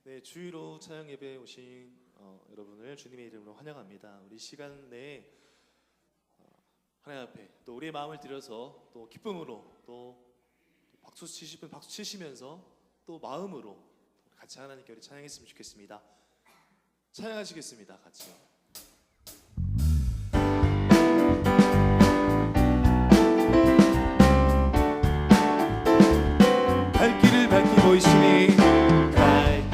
네, 주일로 찬양 예배에 오신 여러분을 주님의 이름으로 환영합니다. 우리 시간 내에 하나님 앞에 또 우리의 마음을 들여서 또 기쁨으로 또 박수 치시면 박수 치시면서 또 마음으로 같이 하나님께 우리 찬양했으면 좋겠습니다. 찬양하시겠습니다. 같이요. 갈 길을 밝히 보이시니 갈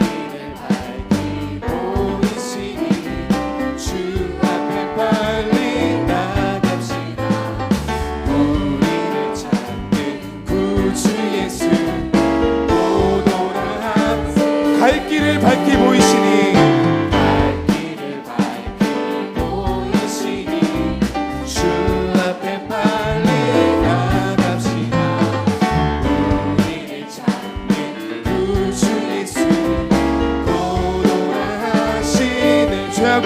길을 밝히 보이시니 주 앞에 빨리 나갑시다. 우리를 찾는 구주 예수 고도라 하시는 죄악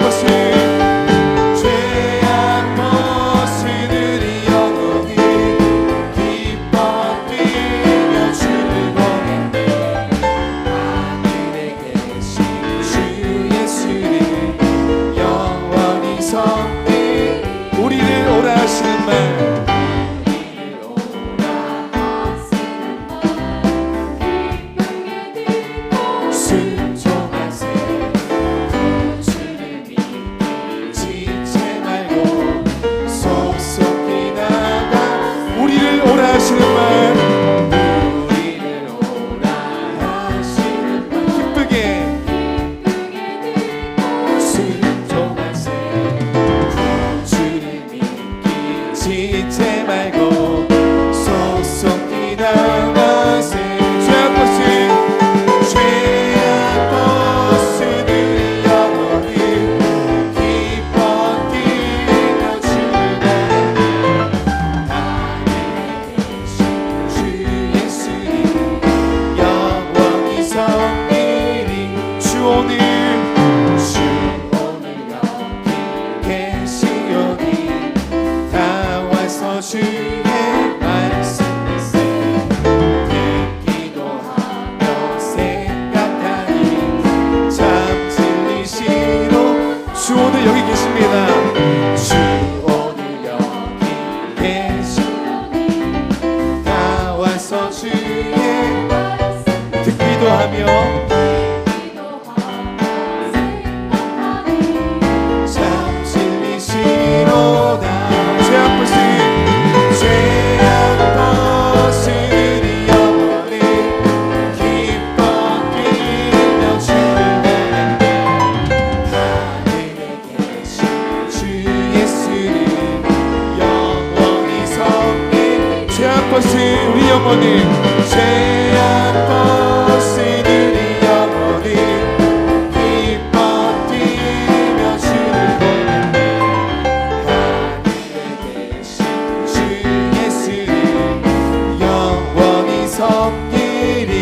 벗으느니 영원히 기뻐 뛰며 주를 보내 하늘에 계신 주 예수를 영원히 섬기 우리를 오라 하시는 말 우리 영혼이 죄악 벗으느니 영원히 기뻐 뛰며 주를 보내 하늘에 계신 주 예수를 영원히 섬기리.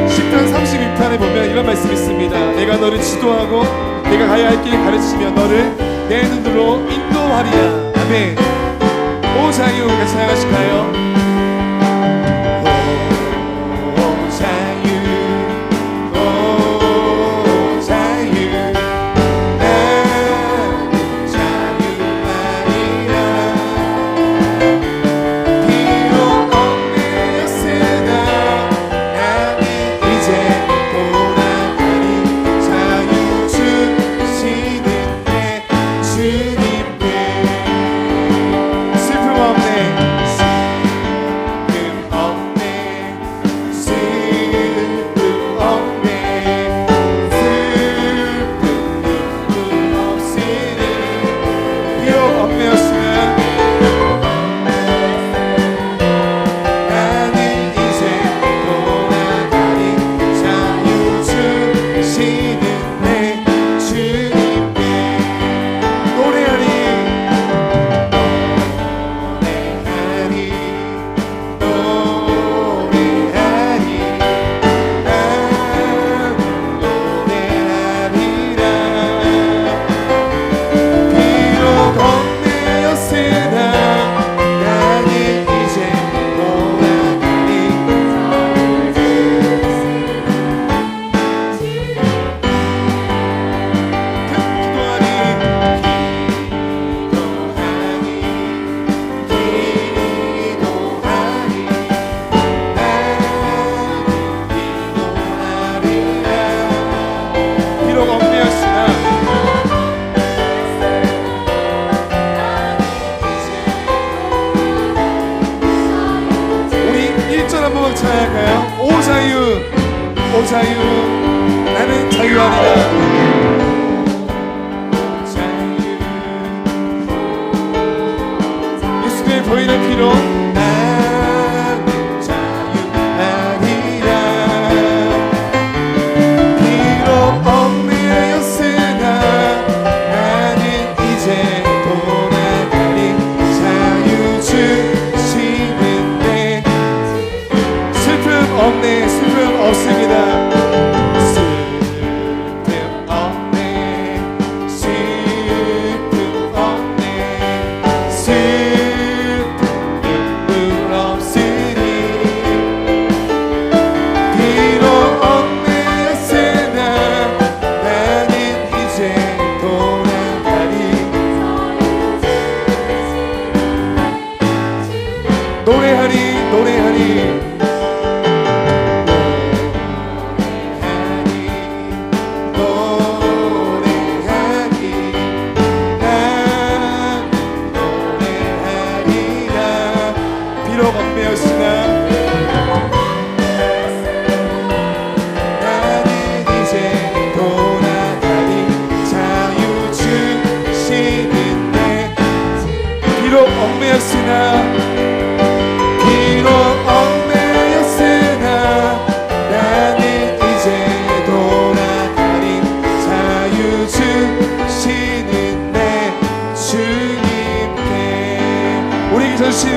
시편 32편에 보면 이런 말씀이 있습니다. 내가 너를 지도하고 내가 가야 할 길을 가르치며 너를 내 눈으로 인도하리라. 아멘. 오 자유 같이 찬양하실까요? 오 자유 오 자유 난 자유하리라. 비록 얽매였으나 나는 이제 돌아가니 자유 주시는 내 주님께 슬픔 없네 1절 한번 찬양할까요? 오자유 나는 자유하리라. 예수의 보이는 피로 나는 자유하리라. 비록 얽매였으나 나는 이제 돌아가리. 자유 주시는데 슬픔 없네. 슬픔 없습니다.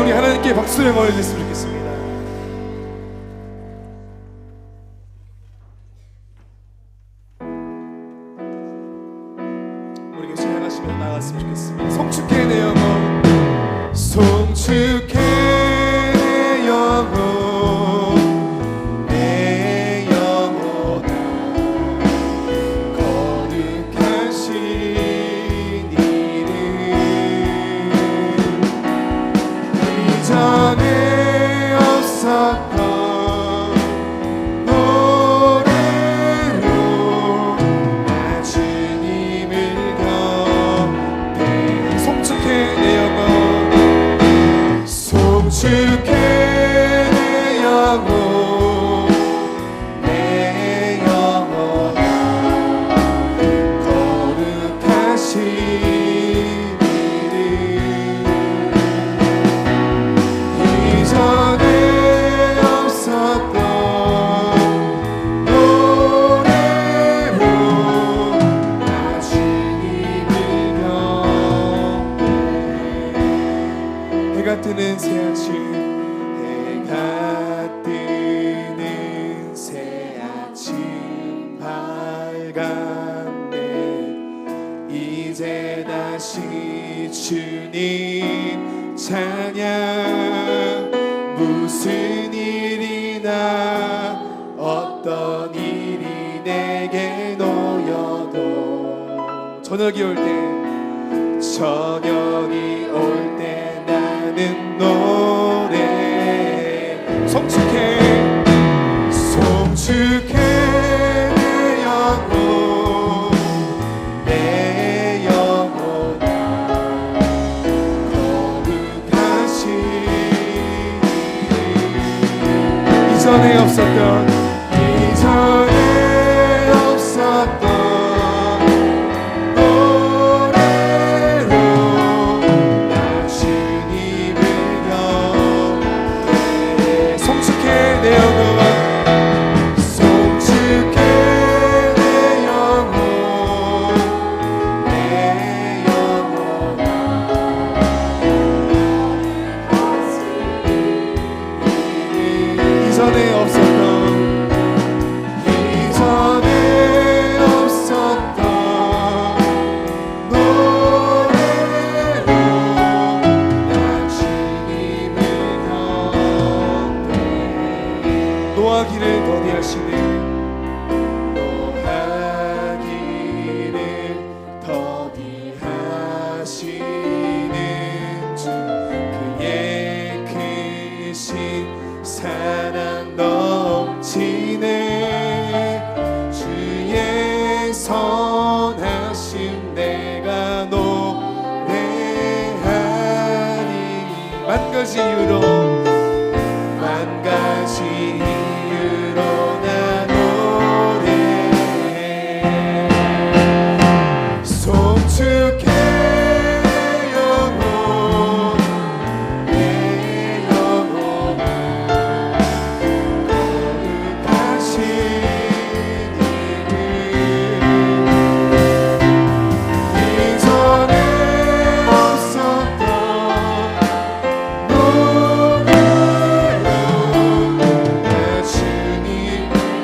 우리 하나님께 박수를 보내드렸으면 좋겠습니다. 우리 같이 향하시며 나아갔으면 좋겠습니다. 송축해 내 영혼, 송축해 내 영혼, 내 영혼아 거룩하신 이름. 전에 없었던 노래로 나 주님을 경배해. 송축해 내 영혼, 송축해 내 영혼, 내 영혼아 거룩하신 전에 없었던 노래로 나 주님을 경배해. 해가 뜨는 새 아침, 해가 뜨는 새 아침 밝았네. 이제 다시 주님 찬양. 무슨 일이나 어떤 일이 내게 놓여도 저녁이 올 때 나는 노래 송축해 내 영혼, 내 영혼아 거룩하신 이전에 없었던 노래로 나 주님을 경배해. 송축해 내 영혼, 송축해 내 영혼, 내 영혼아 이전에 없었던 노래로 나 주님을 경배해. 노하기를 더디하시네. 노하기를 더디하시는 주 그의 크신 사랑 넘치네. 주의 선하심 내가 노래하리. 만 가지 이유로 다시 이으로 나노래 송축해 영혼 내 영혼 거룩하신 이름 이전에 없었던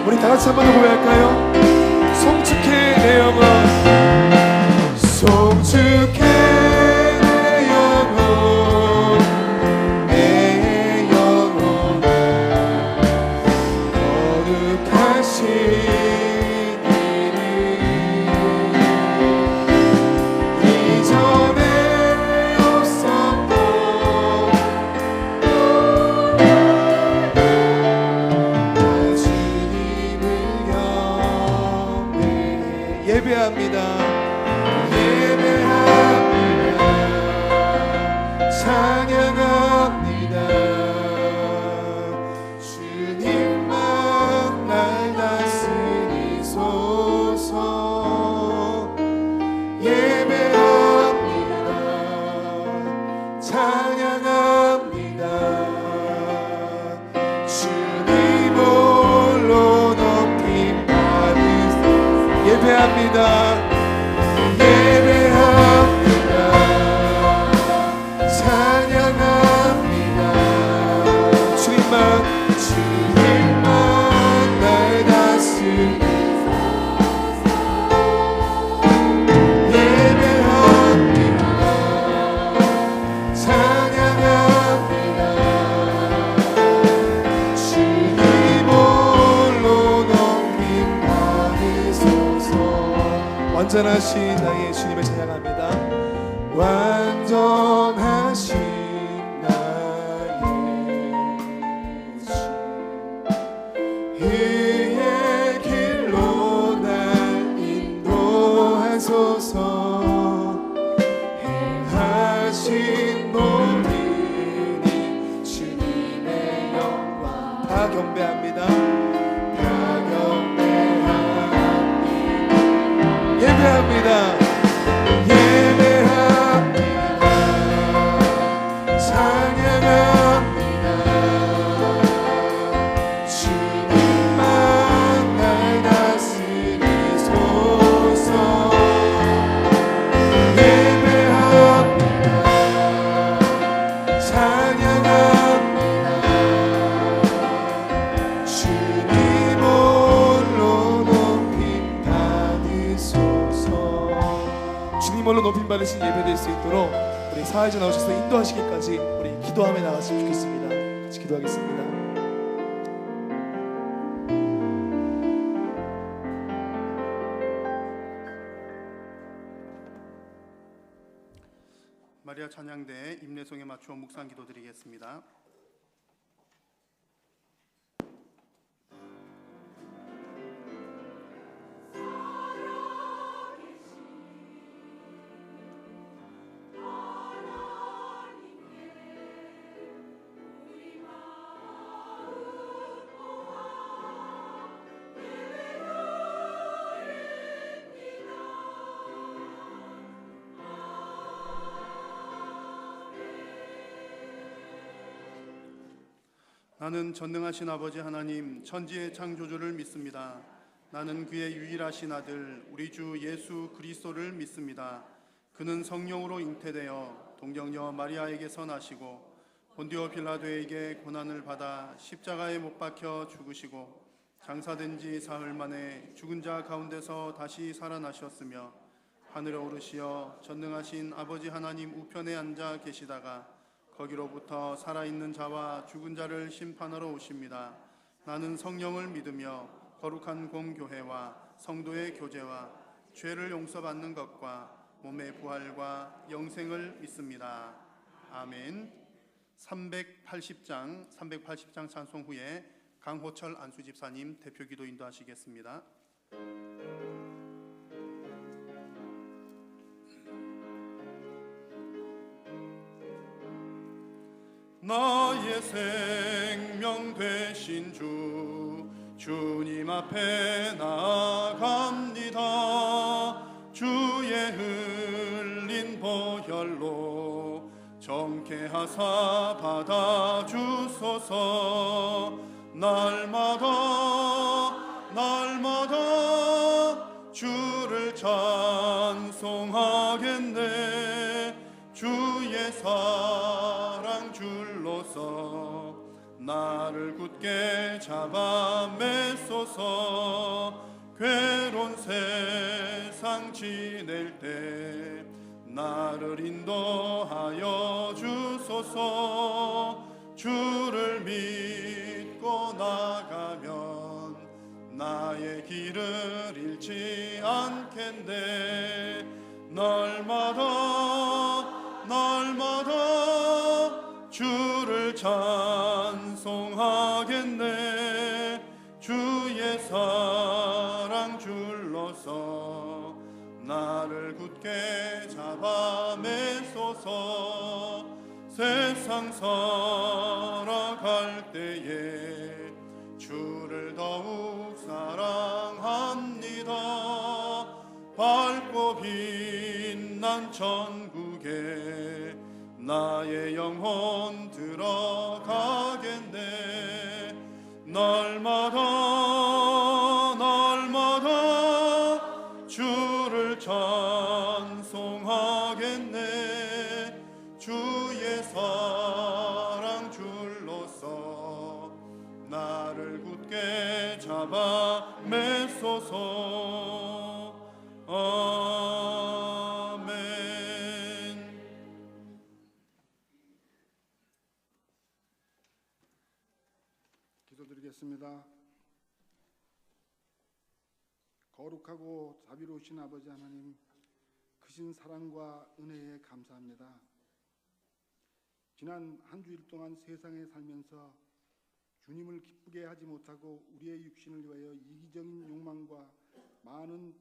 우리 다 같이 한 번 더 고백할까요? 송축해 내 영혼 송축해 내 영혼 내 영혼 거룩하신 이름 이전에 없었던 주님을 경배해 예배합니다 예배합니다 찬양합니다 주님만 날 다스리소서 예배합니다 찬양합니다 주님 홀로 높임 받으소서 예배합니다 예배합니다 찬양합니다 주님만 날 다스리소서 예배합니다 찬양합니다 주님 홀로 높임 받으소서 완전하신 나의 주님을 찬양합니다 완전하신 나의 주 의의 길로 날 인도하소서 행하신 모든 일 주님의 영광 다 경배합니다 다 경배합니다 예배합니다 예배합니다 찬양합니다 주님만 날 다스리소서 예배합니다 찬양합니다 주님 홀로 높임 받으소서 주님 홀로 높임 받으신 예배 될 수 있도록 우리 사회자 나오셔서 인도하시기까지 우리 기도하며 나갔으면 좋겠습니다 같이 기도하겠습니다 마리아 찬양대 임내송에 맞추어 묵상 기도드리겠습니다. 나는 전능하신 아버지 하나님 천지의 창조주를 믿습니다. 나는 그의 유일하신 아들 우리 주 예수 그리스도를 믿습니다. 그는 성령으로 잉태되어 동정녀 마리아에게서 나시고 본디오 빌라도에게 고난을 받아 십자가에 못 박혀 죽으시고 장사된 지 사흘 만에 죽은 자 가운데서 다시 살아나셨으며 하늘에 오르시어 전능하신 아버지 하나님 우편에 앉아 계시다가 거기로부터 살아있는 자와 죽은 자를 심판하러 오십니다. 나는 성령을 믿으며 거룩한 공교회와 성도의 교제와 죄를 용서받는 것과 몸의 부활과 영생을 믿습니다. 아멘. 380장 찬송 후에 강호철 안수집사님 대표기도 인도하시겠습니다. 나의 생명 되신 주님 앞에 나아갑니다. 주의 흘린 보혈로 정케하사 받아주소서. 날마다 주를 찬송하겠네. 주의 사랑 줄로서 나를 굳게 잡아 매소서. 괴로운 세상 지낼 때 나를 인도하여 주소서. 주를 믿고 나가면 나의 길을 잃지 않겠네. 날마다 주를 찬송하겠네. 주의 사랑 줄로서 나를 굳게 잡아 매소서. 세상 살아갈 때에 주를 더욱 사랑합니다. 밝고 빛난 천국에 나의 영혼 들어가겠네. 날마다 주를 찬송하겠네. 주의 사랑 줄로서 나를 굳게 잡아 매소서. 아멘. 기도드리겠습니다. 거룩하고 자비로우신 아버지 하나님, 크신 사랑과 은혜에 감사합니다. 지난 한 주일 동안 세상에 살면서 주님을 기쁘게 하지 못하고 우리의 육신을 위하여 이기적인 욕망과 많은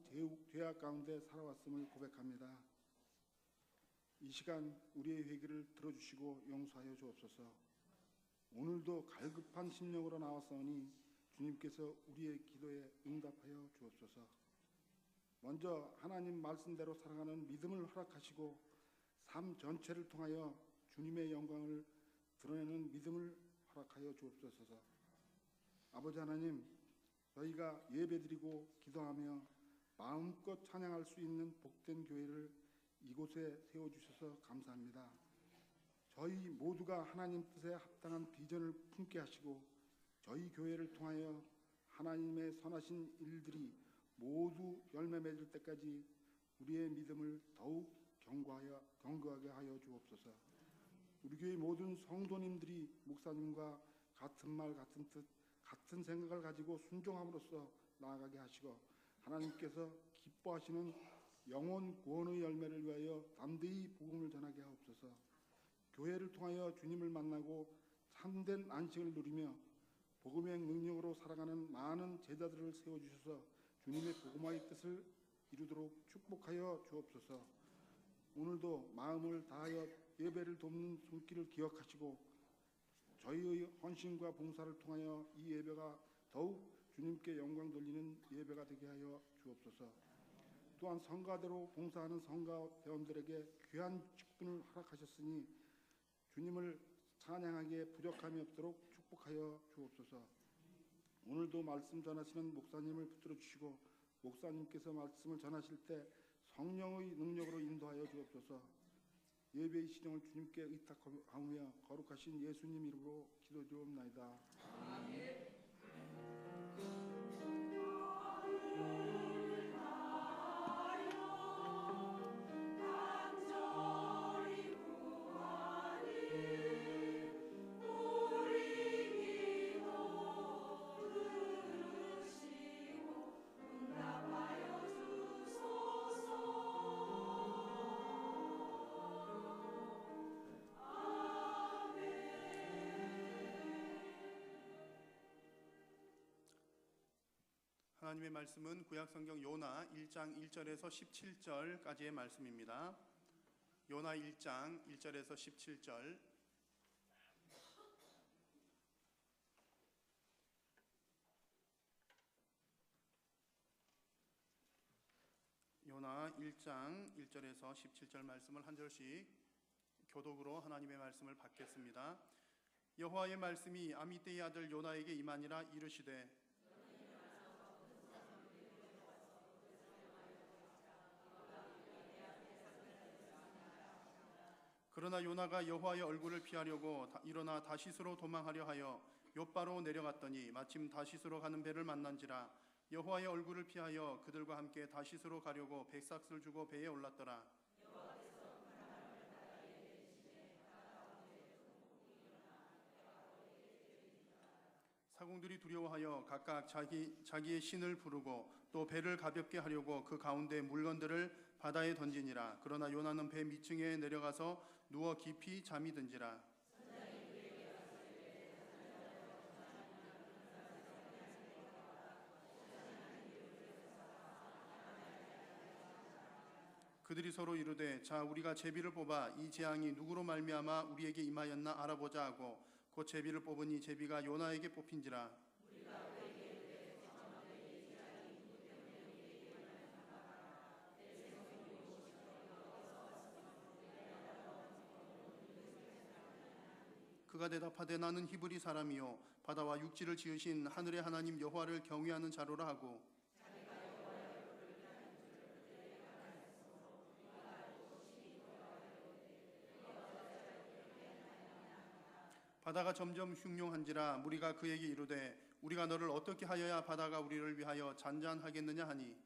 죄악 가운데 살아왔음을 고백합니다. 이 시간 우리의 회개를 들어주시고 용서하여 주옵소서. 오늘도 갈급한 심령으로 나왔사오니 주님께서 우리의 기도에 응답하여 주옵소서. 먼저 하나님 말씀대로 살아가는 믿음을 허락하시고 삶 전체를 통하여 주님의 영광을 드러내는 믿음을 허락하여 주옵소서. 아버지 하나님, 저희가 예배드리고 기도하며 마음껏 찬양할 수 있는 복된 교회를 이곳에 세워주셔서 감사합니다. 저희 모두가 하나님 뜻에 합당한 비전을 품게 하시고 저희 교회를 통하여 하나님의 선하신 일들이 모두 열매 맺을 때까지 우리의 믿음을 더욱 견고하게 하여 주옵소서. 우리 교회 모든 성도님들이 목사님과 같은 말 같은 뜻 같은 생각을 가지고 순종함으로써 나아가게 하시고 하나님께서 기뻐하시는 영혼 구원의 열매를 위하여 담대히 복음을 전하게 하옵소서. 교회를 통하여 주님을 만나고 참된 안식을 누리며 복음의 능력으로 살아가는 많은 제자들을 세워주셔서 주님의 복음화의 뜻을 이루도록 축복하여 주옵소서. 오늘도 마음을 다하여 예배를 돕는 손길을 기억하시고 저희의 헌신과 봉사를 통하여 이 예배가 더욱 주님께 영광 돌리는 예배가 되게 하여 주옵소서. 또한 성가대로 봉사하는 성가 대원들에게 귀한 직분을 허락하셨으니 주님을 찬양하기에 부족함이 없도록 축복하여 주옵소서. 오늘도 말씀 전하시는 목사님을 붙들어 주시고 목사님께서 말씀을 전하실 때 성령의 능력으로 인도하여 주옵소서. 예배의 신령을 주님께 의탁하며 거룩하신 예수님 이름으로 기도드리옵나이다. 아멘. 하나님의 말씀은 구약성경 요나 1장 1절에서 17절까지의 말씀입니다. 요나 1장 1절에서 17절. 요나 1장 1절에서 17절 말씀을 한 절씩 교독으로 하나님의 말씀을 받겠습니다. 여호와의 말씀이 아미떼의 아들 요나에게 임하니라. 이르시되 그러나 요나가 여호와의 얼굴을 피하려고 일어나 다시스로 도망하려 하여 욥바로 내려갔더니 마침 다시스로 가는 배를 만난지라. 여호와의 얼굴을 피하여 그들과 함께 다시스로 가려고 백삭을 주고 배에 올랐더라. 사공들이 두려워하여 각각 자기의 신을 부르고 또 배를 가볍게 하려고 그 가운데 물건들을 바다에 던지니라. 그러나 요나는 배 밑층에 내려가서 누워 깊이 잠이 든지라. 그들이 서로 이르되 자 우리가 제비를 뽑아 이 재앙이 누구로 말미암아 우리에게 임하였나 알아보자 하고 곧 제비를 뽑으니 제비가 요나에게 뽑힌지라. 그가 대답하되 나는 히브리 사람이요 바다와 육지를 지으신 하늘의 하나님 여호와를 경외하는 자로라 하고 바다가 점점 흉룡한지라. 무리가 그에게 이르되 우리가 너를 어떻게 하여야 바다가 우리를 위하여 잔잔하겠느냐 하니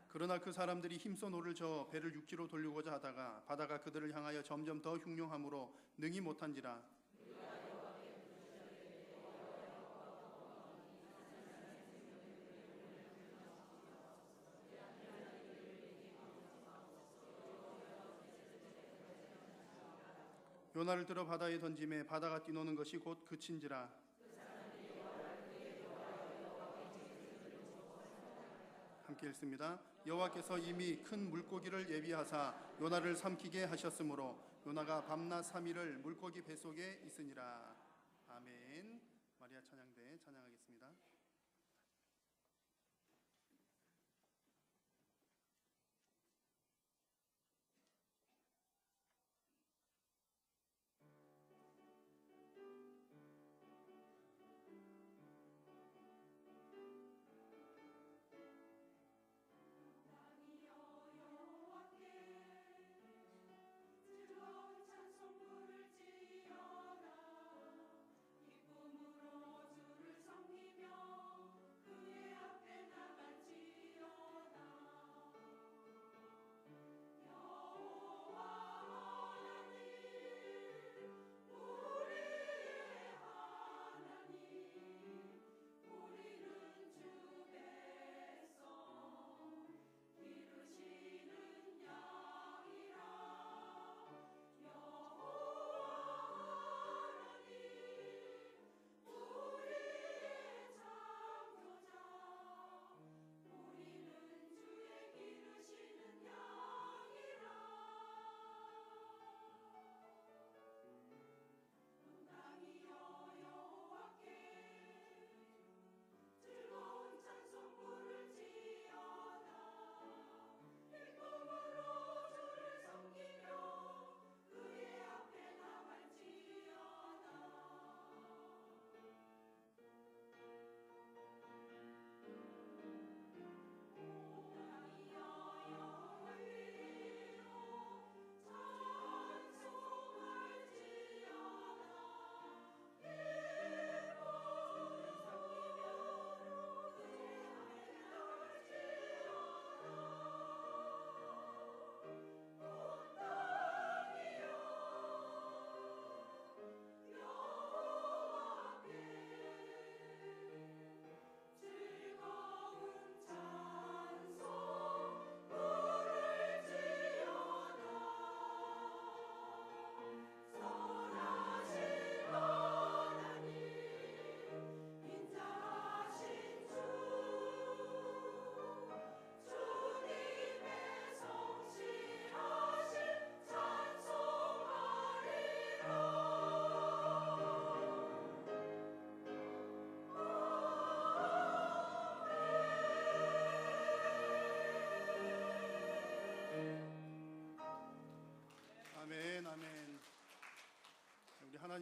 그러나 그 사람들이 힘써 노를 저어 배를 육지로 돌리고자 하다가 바다가 그들을 향하여 점점 더 흉룡함으로 능히 못한지라. 요나를 들어 바다에 던짐에 바다가 뛰노는 것이 곧 그친지라. 함께 읽습니다. 여호와께서 이미 큰 물고기를 예비하사 요나를 삼키게 하셨으므로 요나가 밤낮 3일을 물고기 뱃속에 있으니라. 아멘. 마리아 찬양대 찬양하겠습니다. 기쁨으로 주를 섬기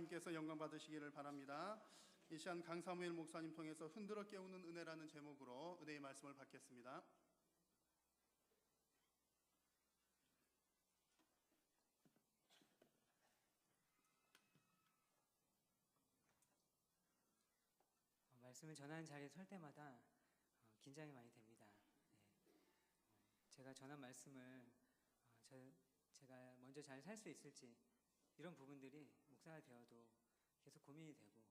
하나님께서 영광 받으시기를 바랍니다. 이 시간 강사무엘 목사님 통해서 흔들어 깨우는 은혜라는 제목으로 은혜의 말씀을 받겠습니다. 말씀을 전하는 자리에 설 때마다 긴장이 많이 됩니다. 네. 제가 전한 말씀을 제가 먼저 잘 살 수 있을지 이런 부분들이 목사가 되어도 계속 고민이 되고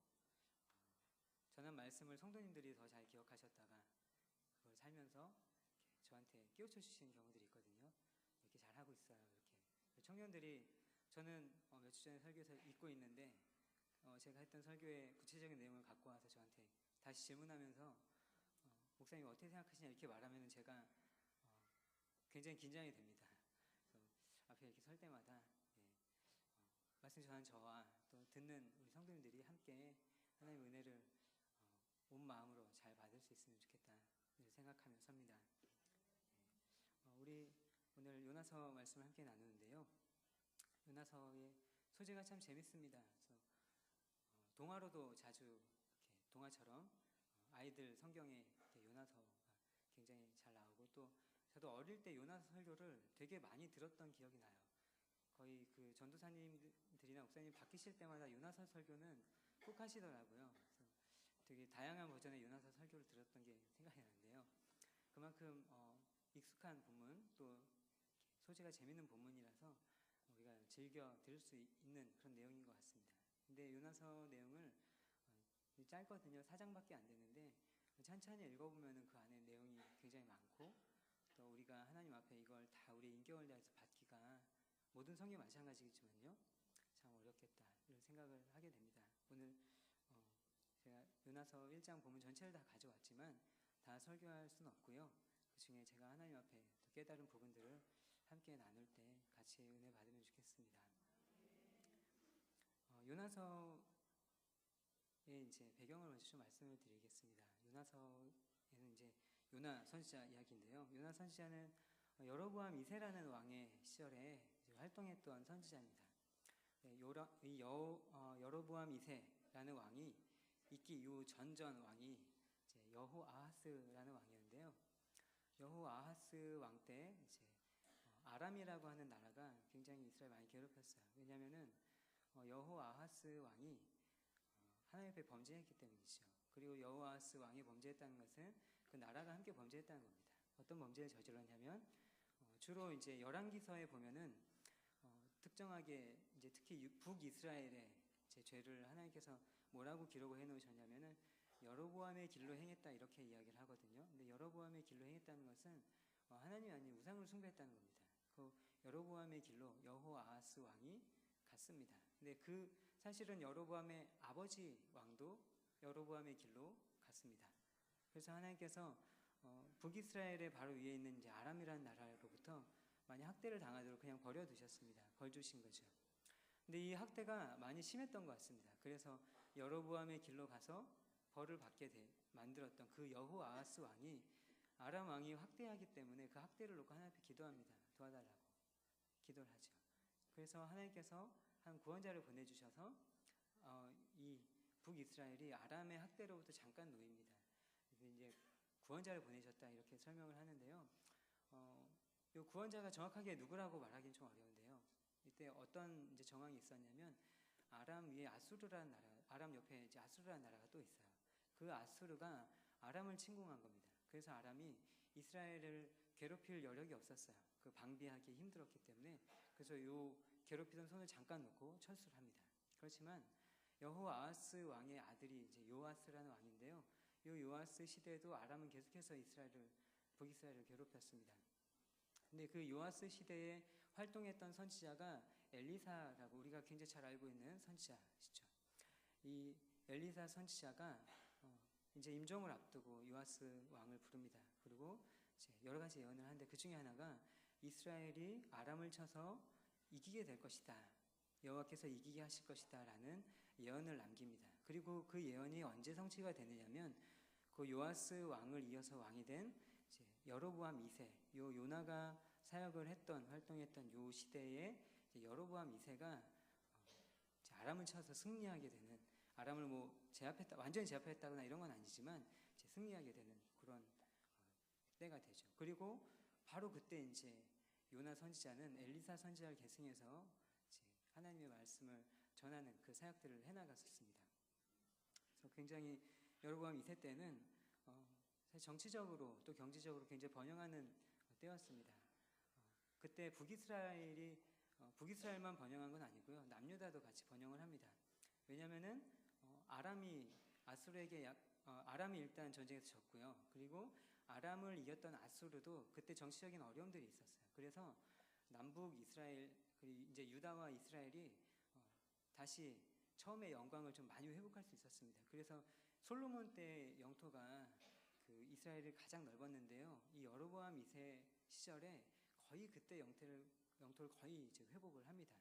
전한 말씀을 성도님들이 더 잘 기억하셨다가 그걸 살면서 저한테 끼우쳐 주시는 경우들이 있거든요. 이렇게 잘하고 있어요. 이렇게 청년들이 저는 며칠 전에 설교에서 읽고 있는데 제가 했던 설교의 구체적인 내용을 갖고 와서 저한테 다시 질문하면서 목사님 어떻게 생각하시냐 이렇게 말하면 제가 굉장히 긴장이 됩니다. 그래서 앞에 이렇게 설 때마다 말씀 전하는 저와 또 듣는 우리 성도님들이 함께 하나님의 은혜를 온 마음으로 잘 받을 수 있으면 좋겠다 생각하며 섭니다. 우리 오늘 요나서 말씀을 함께 나누는데요. 요나서의 소재가 참 재밌습니다. 그래서 동화로도 자주 이렇게 동화처럼 아이들 성경에 요나서가 굉장히 잘 나오고 또 저도 어릴 때 요나서 설교를 되게 많이 들었던 기억이 나요. 거의 그 전도사님들이나 목사님 바뀌실 때마다 요나서 설교는 꼭 하시더라고요. 그래서 되게 다양한 버전의 요나서 설교를 들었던 게 생각이 나는데요. 그만큼 익숙한 본문 또 소재가 재밌는 본문이라서 우리가 즐겨 들을 수 있는 그런 내용인 것 같습니다. 근데 요나서 내용을 짧거든요. 4장밖에 안 되는데 천천히 읽어보면 그 안에 내용이 굉장히 많고 또 우리가 하나님 앞에 이걸 다 우리 인격을 다해서 받기가 모든 성경 마찬가지겠지만요. 참 어렵겠다 이런 생각을 하게 됩니다. 오늘 제가 요나서 1장 본문 전체를 다 가져왔지만 다 설교할 수는 없고요. 그 중에 제가 하나님 앞에 또 깨달은 부분들을 함께 나눌 때 같이 은혜 받으면 좋겠습니다. 요나서의 이제 배경을 먼저 좀 말씀을 드리겠습니다. 요나서에는 이제 요나 선지자 이야기인데요. 요나 선지자는 여로보암 2세라는 왕의 시절에 활동했던 선지자입니다. 여로보암 2세라는 왕이 있기 이후 전전 왕이 이제 여호아하스라는 왕이었는데요. 여호아하스 왕 때 이제 아람이라고 하는 나라가 굉장히 이스라엘 많이 괴롭혔어요. 왜냐하면은 여호아하스 왕이 하나님 앞에 범죄했기 때문이죠. 그리고 여호아하스 왕이 범죄했다는 것은 그 나라가 함께 범죄했다는 겁니다. 어떤 범죄를 저질렀냐면 주로 이제 열왕기서에 보면은 특정하게 이제 특히 북이스라엘의 제 죄를 하나님께서 뭐라고 기록을 해놓으셨냐면은 여로보암의 길로 행했다 이렇게 이야기를 하거든요. 근데 여로보암의 길로 행했다는 것은 하나님이 아닌 우상을 숭배했다는 겁니다. 그 여로보암의 길로 여호아하스 왕이 갔습니다. 근데 그 사실은 여로보암의 아버지 왕도 여로보암의 길로 갔습니다. 그래서 하나님께서 북이스라엘의 바로 위에 있는 이제 아람이라는 나라로부터 많이 학대를 당하도록 그냥 버려두셨습니다. 벌 주신 거죠. 근데 이 학대가 많이 심했던 것 같습니다. 그래서 여로보암의 길로 가서 벌을 받게 만들었던 그 여호아하스 왕이 아람 왕이 확대하기 때문에 그 학대를 놓고 하나님 앞에 기도합니다. 도와달라고 기도를 하죠. 그래서 하나님께서 한 구원자를 보내주셔서 이 북이스라엘이 아람의 학대로부터 잠깐 놓입니다. 이제 구원자를 보내셨다 이렇게 설명을 하는데요. 이 구원자가 정확하게 누구라고 말하기는 좀 어려운데요. 이때 어떤 이제 정황이 있었냐면 아람 위에 아수르라는 나라, 아람 옆에 이제 아수르라는 나라가 또 있어요. 그 아수르가 아람을 침공한 겁니다. 그래서 아람이 이스라엘을 괴롭힐 여력이 없었어요. 그 방비하기 힘들었기 때문에 그래서 요 괴롭히던 손을 잠깐 놓고 철수를 합니다. 그렇지만 여호아하스 왕의 아들이 이제 요아스라는 왕인데요. 요 요아스 시대에도 아람은 계속해서 북이스라엘을 괴롭혔습니다. 근데 그 요아스 시대에 활동했던 선지자가 엘리사라고 우리가 굉장히 잘 알고 있는 선지자시죠. 이 엘리사 선지자가 이제 임종을 앞두고 요아스 왕을 부릅니다. 그리고 이제 여러 가지 예언을 하는데 그 중에 하나가 이스라엘이 아람을 쳐서 이기게 될 것이다. 여호와께서 이기게 하실 것이다 라는 예언을 남깁니다. 그리고 그 예언이 언제 성취가 되느냐면 그 요아스 왕을 이어서 왕이 된 이제 여로보암 2세, 요 요나가 사역을 했던 활동했던 요 시대에 여로보암 2세가 아람을 쳐서 승리하게 되는, 아람을 뭐 제압했다, 완전히 제압했다거나 이런 건 아니지만 이제 승리하게 되는 그런 때가 되죠. 그리고 바로 그때 이제 요나 선지자는 엘리사 선지자를 계승해서 이제 하나님의 말씀을 전하는 그 사역들을 해나갔었습니다. 그래서 굉장히 여로보암 2세 때는 사실 정치적으로 또 경제적으로 굉장히 번영하는 때였습니다. 그때 북이스라엘만 번영한 건 아니고요, 남유다도 같이 번영을 합니다. 왜냐하면은 아람이 일단 전쟁에서 졌고요. 그리고 아람을 이겼던 아수르도 그때 정치적인 어려움들이 있었어요. 그래서 남북 이스라엘, 그리고 이제 유다와 이스라엘이 다시 처음의 영광을 좀 많이 회복할 수 있었습니다. 그래서 솔로몬 때 영토가 그 이스라엘이 가장 넓었는데요, 이 여로보암 2세 시절에 거의 그때 영토를 거의 이제 회복을 합니다.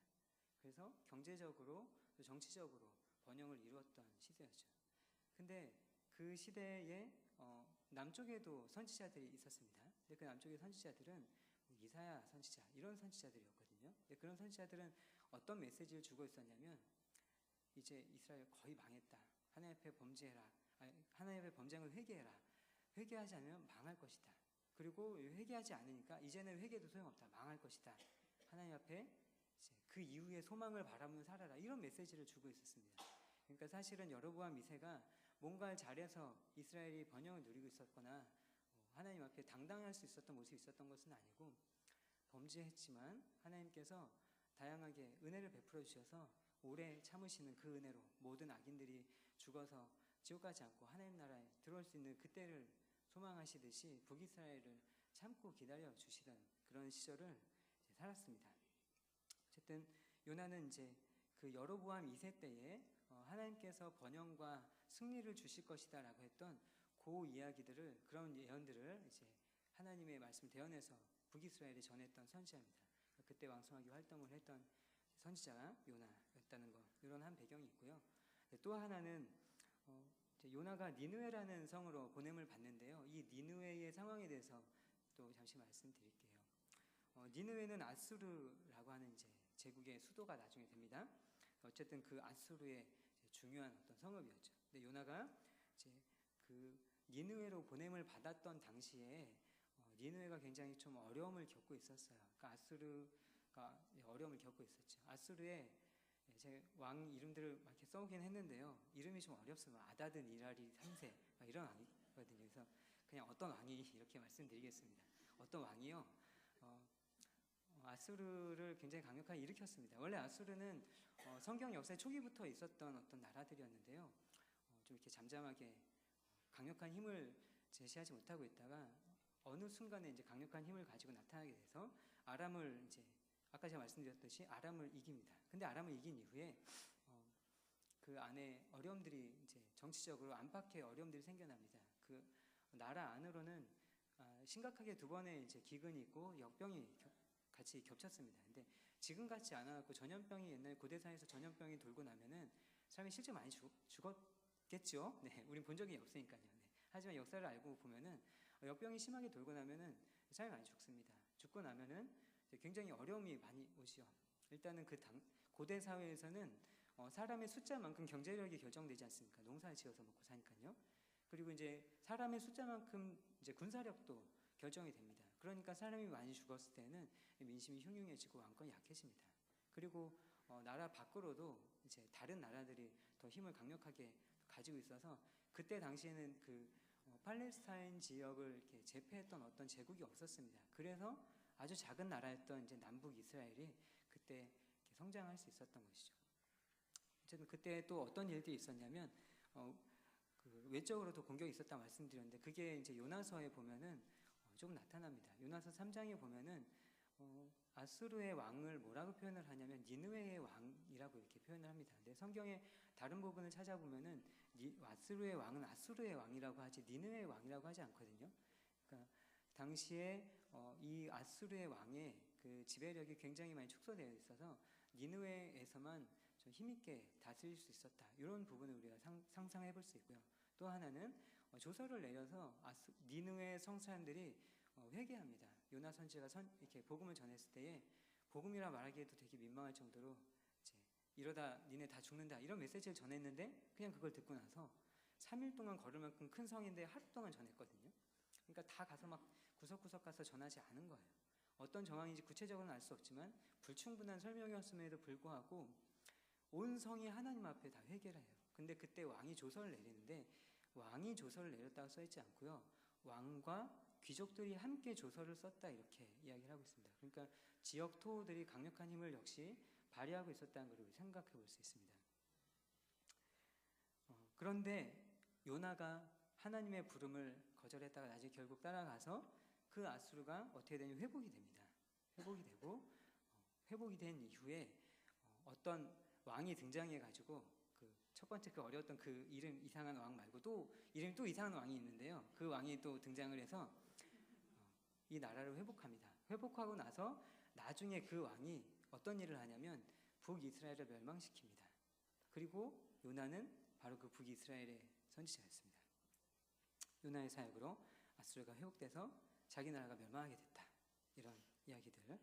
그래서 경제적으로 또 정치적으로 번영을 이루었던 시대였죠. 근데 그 시대에 남쪽에도 선지자들이 있었습니다. 근데 그 남쪽의 선지자들은 뭐 이사야 선지자 이런 선지자들이었거든요. 근데 그런 선지자들은 어떤 메시지를 주고 있었냐면, 이제 이스라엘 거의 망했다. 하나님 앞에 범죄해라. 하나님 앞에 범죄한 걸 회개해라. 회개하지 않으면 망할 것이다. 그리고 회개하지 않으니까 이제는 회개도 소용없다. 망할 것이다. 하나님 앞에 이제 그 이후의 소망을 바라보며 살아라. 이런 메시지를 주고 있었습니다. 그러니까 사실은 여로보암 2세가 뭔가를 잘해서 이스라엘이 번영을 누리고 있었거나 하나님 앞에 당당할 수 있었던 모습이 있었던 것은 아니고, 범죄했지만 하나님께서 다양하게 은혜를 베풀어 주셔서 오래 참으시는 그 은혜로 모든 악인들이 죽어서 지옥 가지 않고 하나님 나라에 들어올 수 있는 그때를 소망하시듯이 북이스라엘을 참고 기다려 주시던 그런 시절을 이제 살았습니다. 어쨌든 요나는 이제 그 여로보암 2세 때에 하나님께서 번영과 승리를 주실 것이다 라고 했던 그 이야기들을, 그런 예언들을 이제 하나님의 말씀을 대언해서 북이스라엘에 전했던 선지자입니다. 그때 왕성하게 활동을 했던 선지자가 요나였다는 것, 이런 한 배경이 있고요. 또 하나는 이제 요나가 니느웨라는 성으로 보냄을 받는데요, 이 니느웨의 상황에 대해서 또 잠시 말씀드릴게요. 니느웨는 아수르라고 하는 이제 제국의 수도가 나중에 됩니다. 어쨌든 그 아수르의 중요한 어떤 성읍이었죠. 근데 요나가 이제 그 니느웨로 보냄을 받았던 당시에 니느웨가 굉장히 좀 어려움을 겪고 있었어요. 그러니까 아수르가 어려움을 겪고 있었죠. 아수르의 제 왕 이름들을 막 이렇게 써오긴 했는데요, 이름이 좀 어렵습니다. 아다드 니라리 3세 이런 왕이거든요. 그래서 그냥 어떤 왕이 이렇게 말씀드리겠습니다. 어떤 왕이요, 아수르를 굉장히 강력하게 일으켰습니다. 원래 아수르는 성경 역사의 초기부터 있었던 어떤 나라들이었는데요, 좀 이렇게 잠잠하게 강력한 힘을 제시하지 못하고 있다가 어느 순간에 이제 강력한 힘을 가지고 나타나게 돼서 아람을 이제 아까 제가 말씀드렸듯이 아람을 이깁니다. 근데 아람을 이긴 이후에 그 안에 어려움들이 이제 정치적으로 안팎의 어려움들이 생겨납니다. 그 나라 안으로는 심각하게 두 번의 이제 기근이 있고 역병이 같이 겹쳤습니다. 근데 지금 같지 않아갖고 전염병이, 옛날 고대사에서 전염병이 돌고 나면은 사람이 실제 많이 죽었겠죠. 네, 우린 본 적이 없으니까요. 네. 하지만 역사를 알고 보면은 역병이 심하게 돌고 나면은 사람이 많이 죽습니다. 죽고 나면은 굉장히 어려움이 많이 오지요. 일단은 그 고대 사회에서는 사람의 숫자만큼 경제력이 결정되지 않습니까? 농사를 지어서 먹고 사니까요. 그리고 이제 사람의 숫자만큼 이제 군사력도 결정이 됩니다. 그러니까 사람이 많이 죽었을 때는 민심이 흉흉해지고 왕권이 약해집니다. 그리고 나라 밖으로도 이제 다른 나라들이 더 힘을 강력하게 가지고 있어서 그때 당시에는 그 팔레스타인 지역을 이렇게 제패했던 어떤 제국이 없었습니다. 그래서 아주 작은 나라였던 이제 남북 이스라엘이 그때 이렇게 성장할 수 있었던 것이죠. 어쨌든 그때 또 어떤 일들이 있었냐면 그 외적으로도 공격이 있었다 말씀드렸는데, 그게 이제 요나서에 보면은 조금 나타납니다. 요나서 3장에 보면은 아수르의 왕을 뭐라고 표현을 하냐면 니느웨의 왕이라고 이렇게 표현을 합니다. 근데 성경의 다른 부분을 찾아보면은 아수르의 왕은 아수르의 왕이라고 하지 니느웨의 왕이라고 하지 않거든요. 그러니까 당시에 이 아수르의 왕의 그 지배력이 굉장히 많이 축소되어 있어서 니느웨에서만 좀 힘있게 다스릴 수 있었다. 이런 부분을 우리가 상상해 볼 수 있고요. 또 하나는 조서를 내려서 니느웨 성 사람들이 회개합니다. 요나 선지자가 이렇게 복음을 전했을 때에 복음이라 말하기에도 되게 민망할 정도로 이제 이러다 니네 다 죽는다 이런 메시지를 전했는데 그냥 그걸 듣고 나서 3일 동안 걸을 만큼 큰 성인데 하루 동안 전했거든요. 그러니까 다 가서 막 구석구석 가서 전하지 않은 거예요. 어떤 정황인지 구체적으로는 알 수 없지만 불충분한 설명이었음에도 불구하고 온 성이 하나님 앞에 다 회개를 해요. 근데 그때 왕이 조서를 내리는데 왕이 조서를 내렸다고 써있지 않고요. 왕과 귀족들이 함께 조서를 썼다 이렇게 이야기를 하고 있습니다. 그러니까 지역 토호들이 강력한 힘을 역시 발휘하고 있었다는 걸 생각해 볼 수 있습니다. 그런데 요나가 하나님의 부름을 거절했다가 나중에 결국 따라가서 그 아수르가 어떻게 되냐면 회복이 됩니다. 회복이 되고 회복이 된 이후에 어떤 왕이 등장해 가지고 그 첫 번째 그 어려웠던 그 이름 이상한 왕 말고 또 이름이 또 이상한 왕이 있는데요. 그 왕이 또 등장을 해서 이 나라를 회복합니다. 회복하고 나서 나중에 그 왕이 어떤 일을 하냐면 북이스라엘을 멸망시킵니다. 그리고 요나는 바로 그 북이스라엘의 선지자였습니다. 요나의 사역으로 아수르가 회복돼서 자기 나라가 멸망하게 됐다. 이런 이야기들을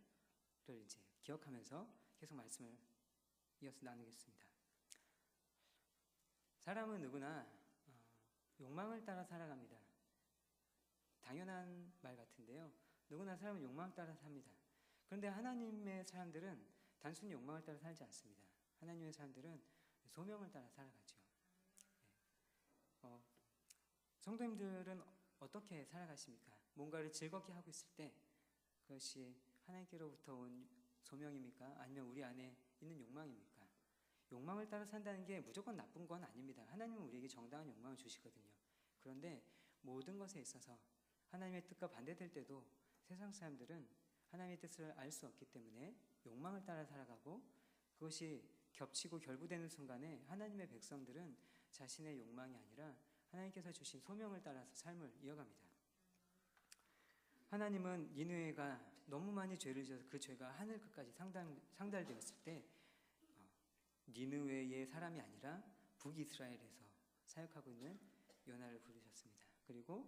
이제 기억하면서 계속 말씀을 이어서 나누겠습니다. 사람은 누구나 욕망을 따라 살아갑니다. 당연한 말 같은데요. 누구나 사람은 욕망을 따라 삽니다. 그런데 하나님의 사람들은 단순히 욕망을 따라 살지 않습니다. 하나님의 사람들은 소명을 따라 살아가죠. 성도님들은 어떻게 살아가십니까? 뭔가를 즐겁게 하고 있을 때 그것이 하나님께로부터 온 소명입니까? 아니면 우리 안에 있는 욕망입니까? 욕망을 따라 산다는 게 무조건 나쁜 건 아닙니다. 하나님은 우리에게 정당한 욕망을 주시거든요. 그런데 모든 것에 있어서 하나님의 뜻과 반대될 때도 세상 사람들은 하나님의 뜻을 알 수 없기 때문에 욕망을 따라 살아가고 그것이 겹치고 결부되는 순간에 하나님의 백성들은 자신의 욕망이 아니라 하나님께서 주신 소명을 따라서 삶을 이어갑니다. 하나님은 니느웨가 너무 많이 죄를 지어서 그 죄가 하늘 끝까지 상달되었을 때 니느웨의 사람이 아니라 북이스라엘에서 사역하고 있는 요나를 부르셨습니다. 그리고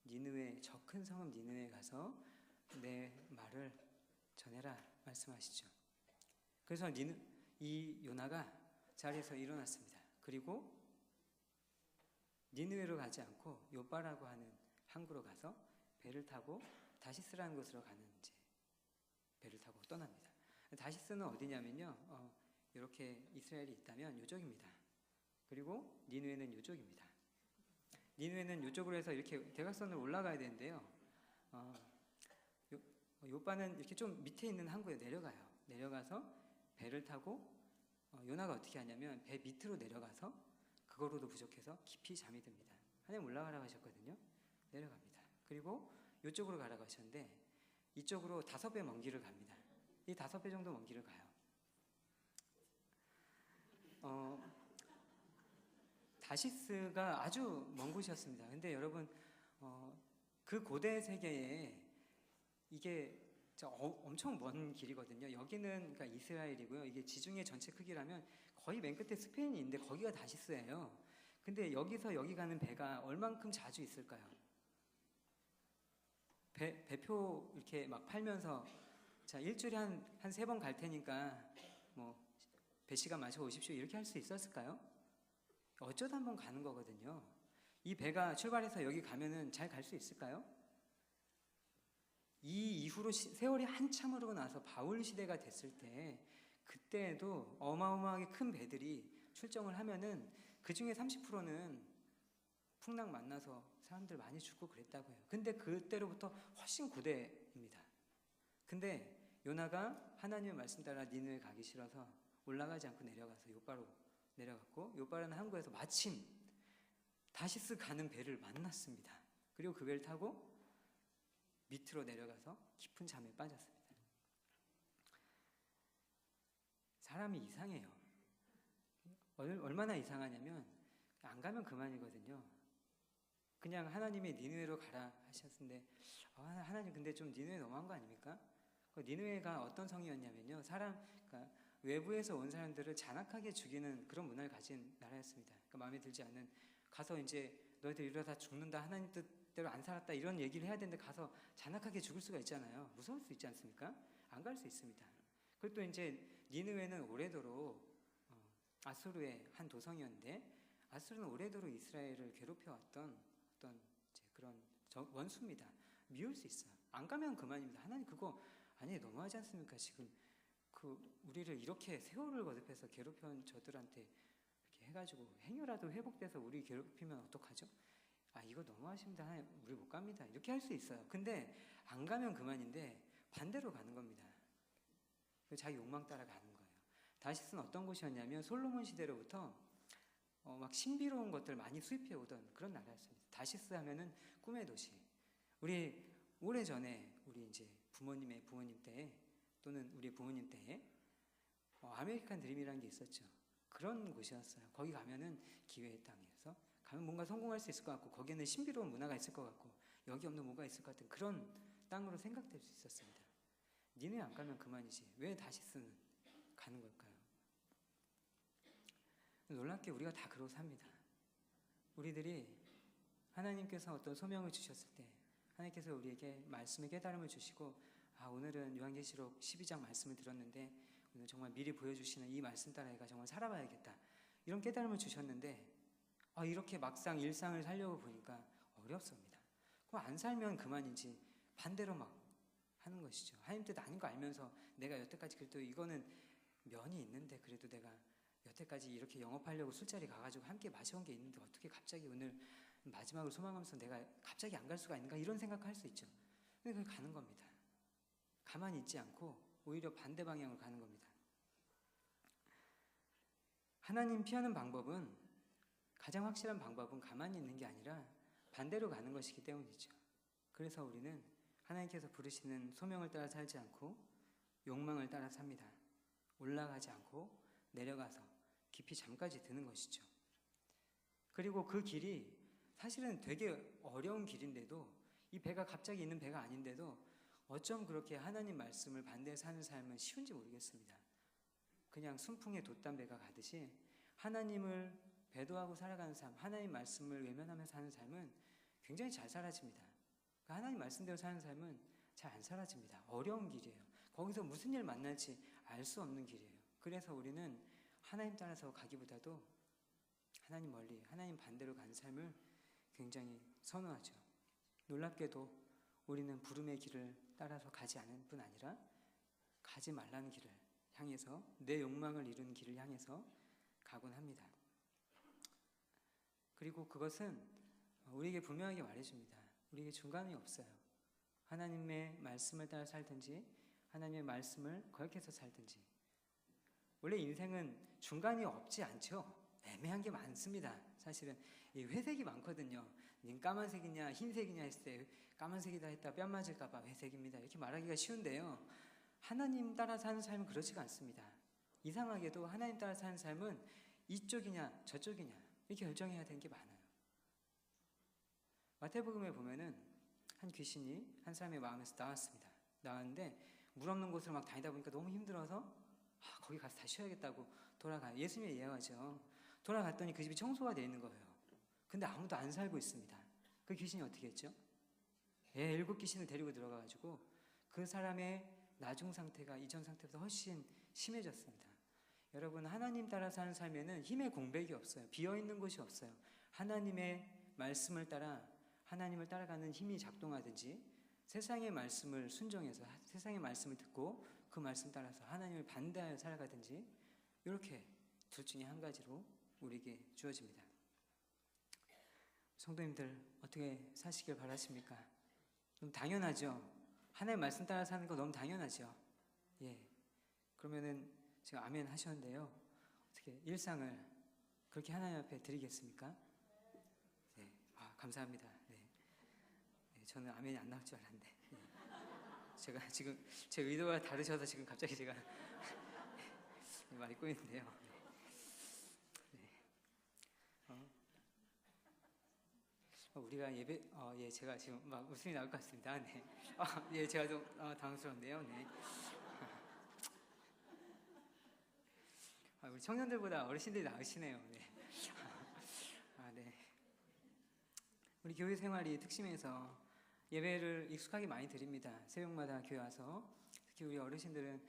니느웨 저 큰 성읍 니느웨에 가서 내 말을 전해라 말씀하시죠. 그래서 이 요나가 자리에서 일어났습니다. 그리고 니느웨로 가지 않고 요바라고 하는 항구로 가서 배를 타고 다시스라는 곳으로 가는 이제 배를 타고 떠납니다. 다시스는 어디냐면요. 이렇게 이스라엘이 있다면 요쪽입니다. 그리고 니느웨는 요쪽입니다. 니느웨는 요쪽으로 해서 이렇게 대각선으로 올라가야 되는데요. 요바는 이렇게 좀 밑에 있는 항구에 내려가요. 내려가서 배를 타고 요나가 어떻게 하냐면 배 밑으로 내려가서 그거로도 부족해서 깊이 잠이 듭니다. 하나님 올라가라고 하셨거든요. 내려갑니다. 그리고 이쪽으로 가라고 하셨는데 이쪽으로 5배 먼 길을 갑니다. 이 5배 정도 먼 길을 가요. 다시스가 아주 먼 곳이었습니다. 근데 여러분 그 고대 세계에 이게 엄청 먼 길이거든요. 여기는 그러니까 이스라엘이고요. 이게 지중해 전체 크기라면 거의 맨 끝에 스페인이 있는데 거기가 다시스예요. 근데 여기서 여기 가는 배가 얼만큼 자주 있을까요? 배표 이렇게 막 팔면서 자 일주일에 한 3번 갈 테니까 뭐 배 시간 마시고 오십시오 이렇게 할 수 있었을까요? 어쩌다 한번 가는 거거든요. 이 배가 출발해서 여기 가면은 잘 갈 수 있을까요? 이 이후로 세월이 한참 흐르고 나서 바울 시대가 됐을 때 그때에도 어마어마하게 큰 배들이 출정을 하면은 그 중에 30%는 풍랑 만나서 사람들 많이 죽고 그랬다고 해요. 근데 그때로부터 훨씬 고대입니다. 근데 요나가 하나님의 말씀 따라 니느웨 가기 싫어서 올라가지 않고 내려가서 요바로 내려갔고 요바라는 항구에서 마침 다시스 가는 배를 만났습니다. 그리고 그 배를 타고 밑으로 내려가서 깊은 잠에 빠졌습니다. 사람이 이상해요. 얼마나 이상하냐면 안 가면 그만이거든요. 그냥 하나님의 니느웨로 가라 하셨는데 하나님 근데 좀 니느웨 너무한 거 아닙니까? 니느웨가 어떤 성이었냐면요. 그러니까 외부에서 온 사람들을 잔악하게 죽이는 그런 문화를 가진 나라였습니다. 그러니까 마음에 들지 않는 가서 이제 너희들 이러다 죽는다 하나님 뜻대로 안 살았다 이런 얘기를 해야 되는데 가서 잔악하게 죽을 수가 있잖아요. 무서울 수 있지 않습니까? 안 갈 수 있습니다. 그리고 또 이제 니느웨는 오래도록 아수르의 한 도성이었는데 아수르는 오래도록 이스라엘을 괴롭혀왔던 어떤 이제 그런 원수입니다. 미울 수 있어요. 안 가면 그만입니다. 하나님 그거 아니 너무하지 않습니까? 지금 그 우리를 이렇게 세월을 거듭해서 괴롭혀온 저들한테 이렇게 해가지고 행여라도 회복돼서 우리 괴롭히면 어떡하죠? 아 이거 너무하십니다. 하나님 우리 못 갑니다. 이렇게 할 수 있어요. 근데 안 가면 그만인데 반대로 가는 겁니다. 자기 욕망 따라 가는 거예요. 다시스는 어떤 곳이었냐면 솔로몬 시대로부터 막 신비로운 것들 많이 수입해 오던 그런 나라였습니다. 다시스 하면은 꿈의 도시. 우리 오래전에 우리 이제 부모님의 부모님 때 또는 우리 부모님 때에 아메리칸 드림이라는 게 있었죠. 그런 곳이었어요. 거기 가면은 기회의 땅이어서 가면 뭔가 성공할 수 있을 것 같고 거기에는 신비로운 문화가 있을 것 같고 여기 없는 뭐가 있을 것 같은 그런 땅으로 생각될 수 있었습니다. 니네 안 가면 그만이지 왜 다시스는 가는 걸까요? 놀랍게 우리가 다 그러고 삽니다. 우리들이 하나님께서 어떤 소명을 주셨을 때 하나님께서 우리에게 말씀의 깨달음을 주시고 아 오늘은 요한계시록 12장 말씀을 들었는데 오늘 정말 미리 보여주시는 이 말씀 따라 내가 정말 살아봐야겠다 이런 깨달음을 주셨는데 아 이렇게 막상 일상을 살려고 보니까 어렵습니다. 그럼 안 살면 그만이지 반대로 막 하는 것이죠. 하나님 뜻 아닌 거 알면서 내가 여태까지 그래도 이거는 면이 있는데 그래도 내가 여태까지 이렇게 영업하려고 술자리 가가지고 함께 마셔온 게 있는데 어떻게 갑자기 오늘 마지막으로 소망하면서 내가 갑자기 안 갈 수가 있는가 이런 생각할 수 있죠. 근데 그냥 가는 겁니다. 가만히 있지 않고 오히려 반대 방향으로 가는 겁니다. 하나님 피하는 방법은 가장 확실한 방법은 가만히 있는 게 아니라 반대로 가는 것이기 때문이죠. 그래서 우리는 하나님께서 부르시는 소명을 따라 살지 않고 욕망을 따라 삽니다. 올라가지 않고 내려가서 깊이 잠까지 드는 것이죠. 그리고 그 길이 사실은 되게 어려운 길인데도 이 배가 갑자기 있는 배가 아닌데도 어쩜 그렇게 하나님 말씀을 반대해서 사는 삶은 쉬운지 모르겠습니다. 그냥 순풍에 돛담배가 가듯이 하나님을 배도하고 살아가는 삶, 하나님 말씀을 외면하면서 사는 삶은 굉장히 잘 사라집니다. 그러니까 하나님 말씀대로 사는 삶은 잘 안 사라집니다. 어려운 길이에요. 거기서 무슨 일 만날지 알 수 없는 길이에요. 그래서 우리는 하나님 따라서 가기보다도 하나님 멀리, 하나님 반대로 가는 삶을 굉장히 선호하죠. 놀랍게도 우리는 부름의 길을 따라서 가지 않을 뿐 아니라 가지 말라는 길을 향해서 내 욕망을 이루는 길을 향해서 가곤 합니다. 그리고 그것은 우리에게 분명하게 말해줍니다. 우리에게 중간이 없어요. 하나님의 말씀을 따라 살든지 하나님의 말씀을 거역해서 살든지 원래 인생은 중간이 없지 않죠. 애매한 게 많습니다. 사실은 이 회색이 많거든요. 님 까만색이냐 흰색이냐 했을 때 까만색이다 했다 뺨 맞을까 봐 회색입니다. 이렇게 말하기가 쉬운데요. 하나님 따라 사는 삶은 그렇지가 않습니다. 이상하게도 하나님 따라 사는 삶은 이쪽이냐 저쪽이냐 이렇게 결정해야 되는 게 많아요. 마태복음에 보면은 한 귀신이 한 사람의 마음에서 나왔습니다. 나왔는데 물 없는 곳으로 막 다니다 보니까 너무 힘들어서 거기 가서 다시 쉬어야겠다고 돌아가요. 예수님이 이해하죠. 돌아갔더니 그 집이 청소가 되어 있는 거예요. 근데 아무도 안 살고 있습니다. 그 귀신이 어떻게 했죠? 7귀신을 데리고 들어가가지고 그 사람의 나중 상태가 이전 상태보다 훨씬 심해졌습니다. 여러분 하나님 따라 사는 삶에는 힘의 공백이 없어요. 비어있는 곳이 없어요. 하나님의 말씀을 따라 하나님을 따라가는 힘이 작동하든지 세상의 말씀을 순종해서 세상의 말씀을 듣고 그 말씀 따라서 하나님을 반대하여 살아가든지 이렇게 둘 중에 한 가지로 우리에게 주어집니다. 성도님들 어떻게 사시길 바라십니까? 너무 당연하죠. 하나님의 말씀 따라 사는 거 너무 당연하죠. 예. 그러면은 지금 아멘 하셨는데요. 어떻게 일상을 그렇게 하나님 앞에 드리겠습니까? 네. 감사합니다. 네. 네. 저는 아멘이 안 나올 줄 알았는데. 네. 제가 지금 제 의도와 다르셔서 지금 갑자기 제가 말이 꼬이는데요. 우리가 예배, 예, 제가 지금 막 웃음이 나올 것 같습니다. 네. 예, 제가 좀 당황스러운데요. 네. 우리 청년들보다 어르신들이 나으시네요. 네. 네. 우리 교회 생활이 특심해서 예배를 익숙하게 많이 드립니다. 새벽마다 교회 와서 특히 우리 어르신들은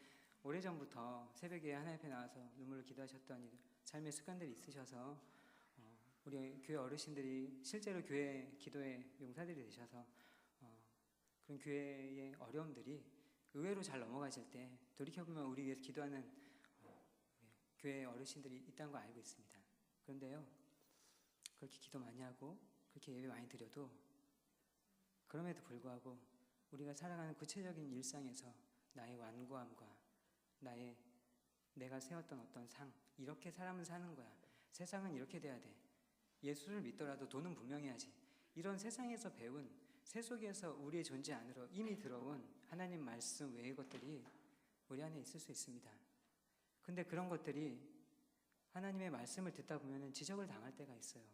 오래전부터 새벽에 하나님 앞에 나와서 눈물을 기도하셨던 일 삶의 습관들이 있으셔서 우리 교회 어르신들이 실제로 교회 기도의 용사들이 되셔서 그런 교회의 어려움들이 의외로 잘 넘어가실 때 돌이켜보면 우리 위해서 기도하는 우리 교회 어르신들이 있다는 거 알고 있습니다. 그런데요, 그렇게 기도 많이 하고 그렇게 예배 많이 드려도 그럼에도 불구하고 우리가 살아가는 구체적인 일상에서 나의 완고함과 내가 세웠던 어떤 상, 이렇게 사람은 사는 거야. 세상은 이렇게 돼야 돼. 예수를 믿더라도 돈은 분명해야지. 이런 세상에서 배운 세 속에서 우리의 존재 안으로 이미 들어온 하나님 말씀 외의 것들이 우리 안에 있을 수 있습니다. 근데 그런 것들이 하나님의 말씀을 듣다 보면 지적을 당할 때가 있어요.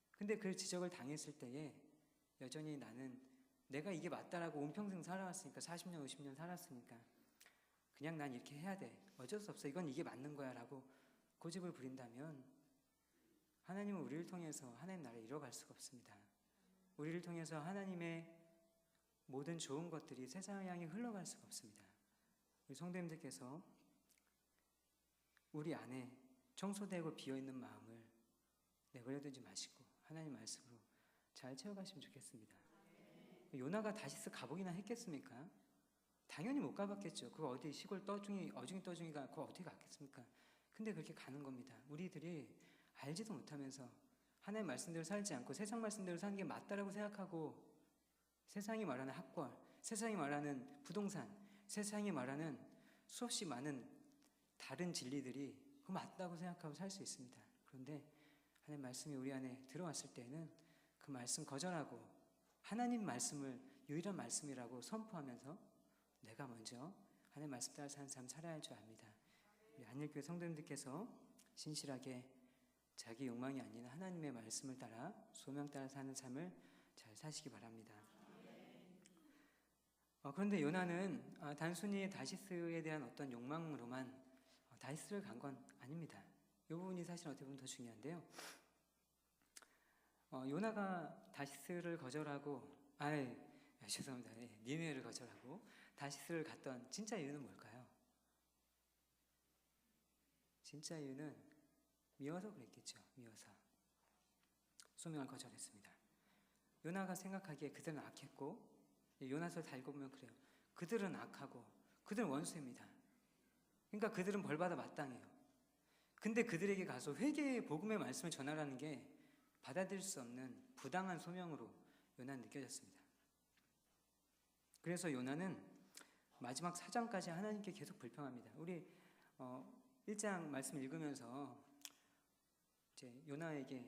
근데 그 지적을 당했을 때에 여전히 나는 내가 이게 맞다라고 온 평생 살아왔으니까, 40년 50년 살았으니까 그냥 난 이렇게 해야 돼, 어쩔 수 없어, 이건 이게 맞는 거야 라고 고집을 부린다면 하나님은 우리를 통해서 하나님 나라를 이뤄갈 수가 없습니다. 우리를 통해서 하나님의 모든 좋은 것들이 세상을 향해 흘러갈 수가 없습니다. 우리 성도님들께서 우리 안에 청소되고 비어있는 마음을 내버려두지 마시고 하나님 말씀으로 잘 채워가시면 좋겠습니다. 요나가 다시스 가보기나 했겠습니까? 당연히 못 가봤겠죠. 그거 어디 시골 어중이 떠중이가 그거 어떻게 갔겠습니까? 근데 그렇게 가는 겁니다. 우리들이 알지도 못하면서 하나님 말씀대로 살지 않고 세상 말씀대로 사는 게 맞다라고 생각하고, 세상이 말하는 학벌, 세상이 말하는 부동산, 세상이 말하는 수없이 많은 다른 진리들이 그거 맞다고 생각하고 살 수 있습니다. 그런데 하나님 말씀이 우리 안에 들어왔을 때는 그 말씀 거절하고 하나님 말씀을 유일한 말씀이라고 선포하면서 내가 먼저 하나님 말씀 따라 사는 삶 살아야 할 줄 압니다. 우리 한일교회 성도님들께서 신실하게 자기 욕망이 아닌 하나님의 말씀을 따라 소명 따라 사는 삶을 잘 사시기 바랍니다. 그런데 요나는 단순히 다시스에 대한 어떤 욕망으로만 다시스를 간 건 아닙니다. 이 부분이 사실 어떻게 보면 더 중요한데요. 요나가 다시스를 거절하고 죄송합니다. 니느웨를 거절하고 다시스를 갔던 진짜 이유는 뭘까요? 진짜 이유는 미워서 그랬겠죠. 미워서 소명을 거절했습니다. 요나가 생각하기에 그들은 악했고, 요나서 다 읽어보면 그래요. 그들은 악하고 그들은 원수입니다. 그러니까 그들은 벌받아 마땅해요. 근데 그들에게 가서 회개의 복음의 말씀을 전하라는 게 받아들일 수 없는 부당한 소명으로 요나는 느껴졌습니다. 그래서 요나는 마지막 4장까지 하나님께 계속 불평합니다. 우리 1장 말씀 읽으면서 이제 요나에게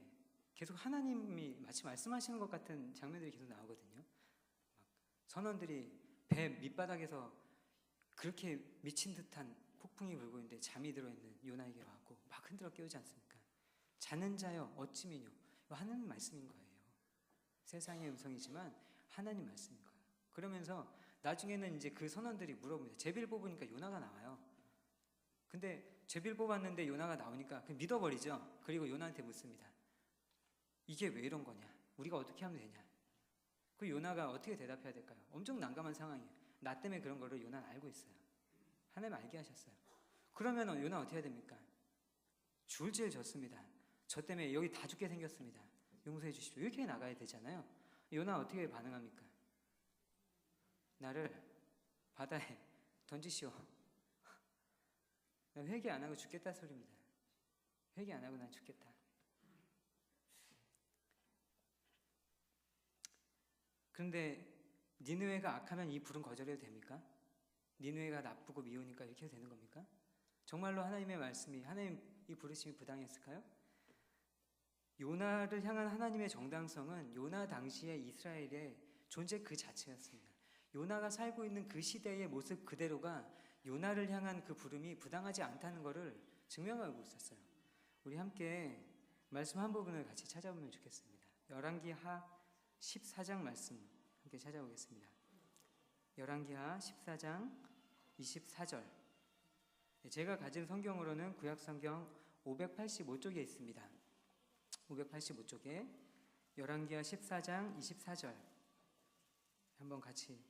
계속 하나님이 마치 말씀하시는 것 같은 장면들이 계속 나오거든요. 선원들이 배 밑바닥에서 그렇게 미친 듯한 폭풍이 불고 있는데 잠이 들어있는 요나에게 와고 막 흔들어 깨우지 않습니까? 자는 자여 어찌 미뇨. 이거 하나님 말씀인 거예요. 세상의 음성이지만 하나님 말씀인 거예요. 그러면서 나중에는 이제 그 선원들이 물어봅니다. 제비를 뽑으니까 요나가 나와요. 근데 제비를 뽑았는데 요나가 나오니까 그냥 믿어버리죠. 그리고 요나한테 묻습니다. 이게 왜 이런 거냐? 우리가 어떻게 하면 되냐? 그 요나가 어떻게 대답해야 될까요? 엄청 난감한 상황이에요. 나 때문에 그런 거를 요나는 알고 있어요. 하나님 알게 하셨어요. 그러면 요나 어떻게 해야 됩니까? 죽을 죄를 졌습니다. 저 때문에 여기 다 죽게 생겼습니다. 용서해 주십시오. 이렇게 나가야 되잖아요. 요나 어떻게 반응합니까? 나를 바다에 던지시오. 회개 안 하고 죽겠다 소리입니다. 회개 안 하고 난 죽겠다. 그런데 니느웨가 악하면 이 불은 거절해도 됩니까? 니느웨가 나쁘고 미우니까 이렇게 해도 되는 겁니까? 정말로 하나님의 말씀이, 하나님 이 부르심이 부당했을까요? 요나를 향한 하나님의 정당성은 요나 당시의 이스라엘의 존재 그 자체였습니다. 요나가 살고 있는 그 시대의 모습 그대로가 요나를 향한 그 부름이 부당하지 않다는 것을 증명하고 있었어요. 우리 함께 말씀 한 부분을 같이 찾아보면 좋겠습니다. 열왕기하 14장 말씀 함께 찾아보겠습니다. 열왕기하 14장 24절. 제가 가진 성경으로는 구약성경 585쪽에 있습니다. 585쪽에 열왕기하 14장 24절 한번 같이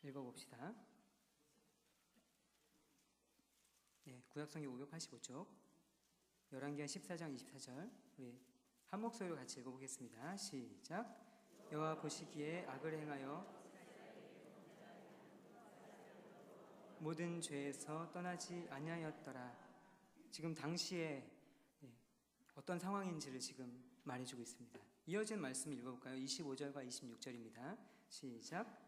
읽어봅시다. 구약성경 585쪽 열왕기하 14장 24절 우리 한 목소리로 같이 읽어보겠습니다. 시작. 여호와 보시기에 악을 행하여 모든 죄에서 떠나지 아니하였더라. 지금 당시에 어떤 상황인지를 지금 말해주고 있습니다. 이어진 말씀 읽어볼까요? 25절과 26절입니다. 시작.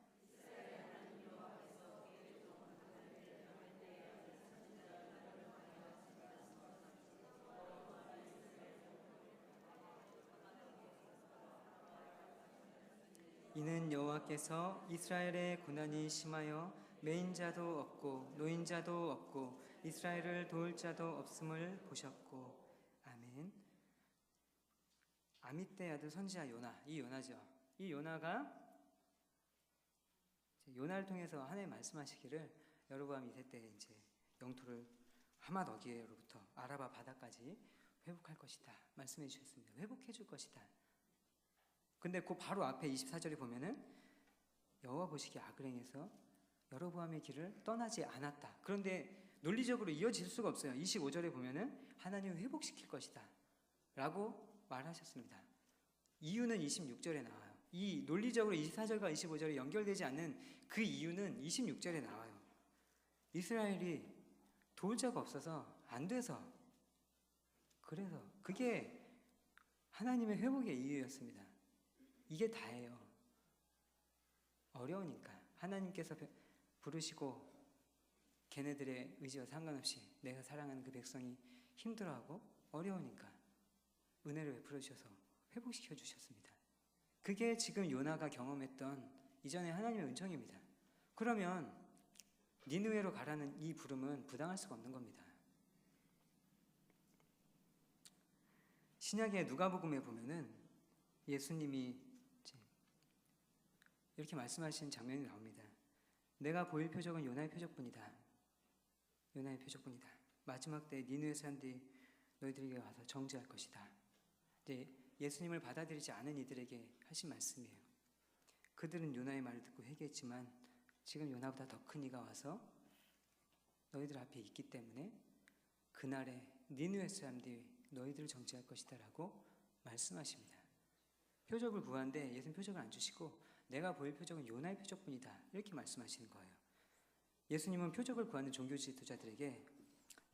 이는 여호와께서 이스라엘의 고난이 심하여 매인자도 없고 노인자도 없고 이스라엘을 도울 자도 없음을 보셨고. 아멘. 아미떼 아들 선지자 요나, 이 요나죠. 이 요나가 요나를 통해서 하나님 말씀하시기를 여로보암 2세 때 이제 영토를 하맛 어귀에로부터 아라바 바다까지 회복할 것이다 말씀해 주셨습니다. 회복해 줄 것이다. 근데 그 바로 앞에 24절에 보면은 여호와 보시기에 악을 행해서 여로보암의 길을 떠나지 않았다. 그런데 논리적으로 이어질 수가 없어요. 25절에 보면은 하나님을 회복시킬 것이다 라고 말하셨습니다. 이유는 26절에 나와요. 이 논리적으로 24절과 25절이 연결되지 않는 그 이유는 26절에 나와요. 이스라엘이 도울 자가 없어서 안 돼서, 그래서 그게 하나님의 회복의 이유였습니다. 이게 다예요. 어려우니까 하나님께서 부르시고 걔네들의 의지와 상관없이 내가 사랑하는 그 백성이 힘들어하고 어려우니까 은혜를 베풀어 주셔서 회복시켜 주셨습니다. 그게 지금 요나가 경험했던 이전의 하나님의 은총입니다. 그러면 니느웨로 가라는 이 부름은 부당할 수가 없는 겁니다. 신약의 누가복음에 보면은 예수님이 이렇게 말씀하시는 장면이 나옵니다. 내가 보일 표적은 요나의 표적뿐이다. 요나의 표적뿐이다. 마지막 때 니느웨 사람들이 너희들에게 와서 정죄할 것이다. 이제 예수님을 받아들이지 않은 이들에게 하신 말씀이에요. 그들은 요나의 말을 듣고 회개했지만 지금 요나보다 더 큰 이가 와서 너희들 앞에 있기 때문에 그날에 니느웨 사람들이 너희들을 정죄할 것이다 라고 말씀하십니다. 표적을 구하는데 예수님 표적을 안 주시고 내가 보일 표적은 요나의 표적뿐이다 이렇게 말씀하시는 거예요. 예수님은 표적을 구하는 종교 지도자들에게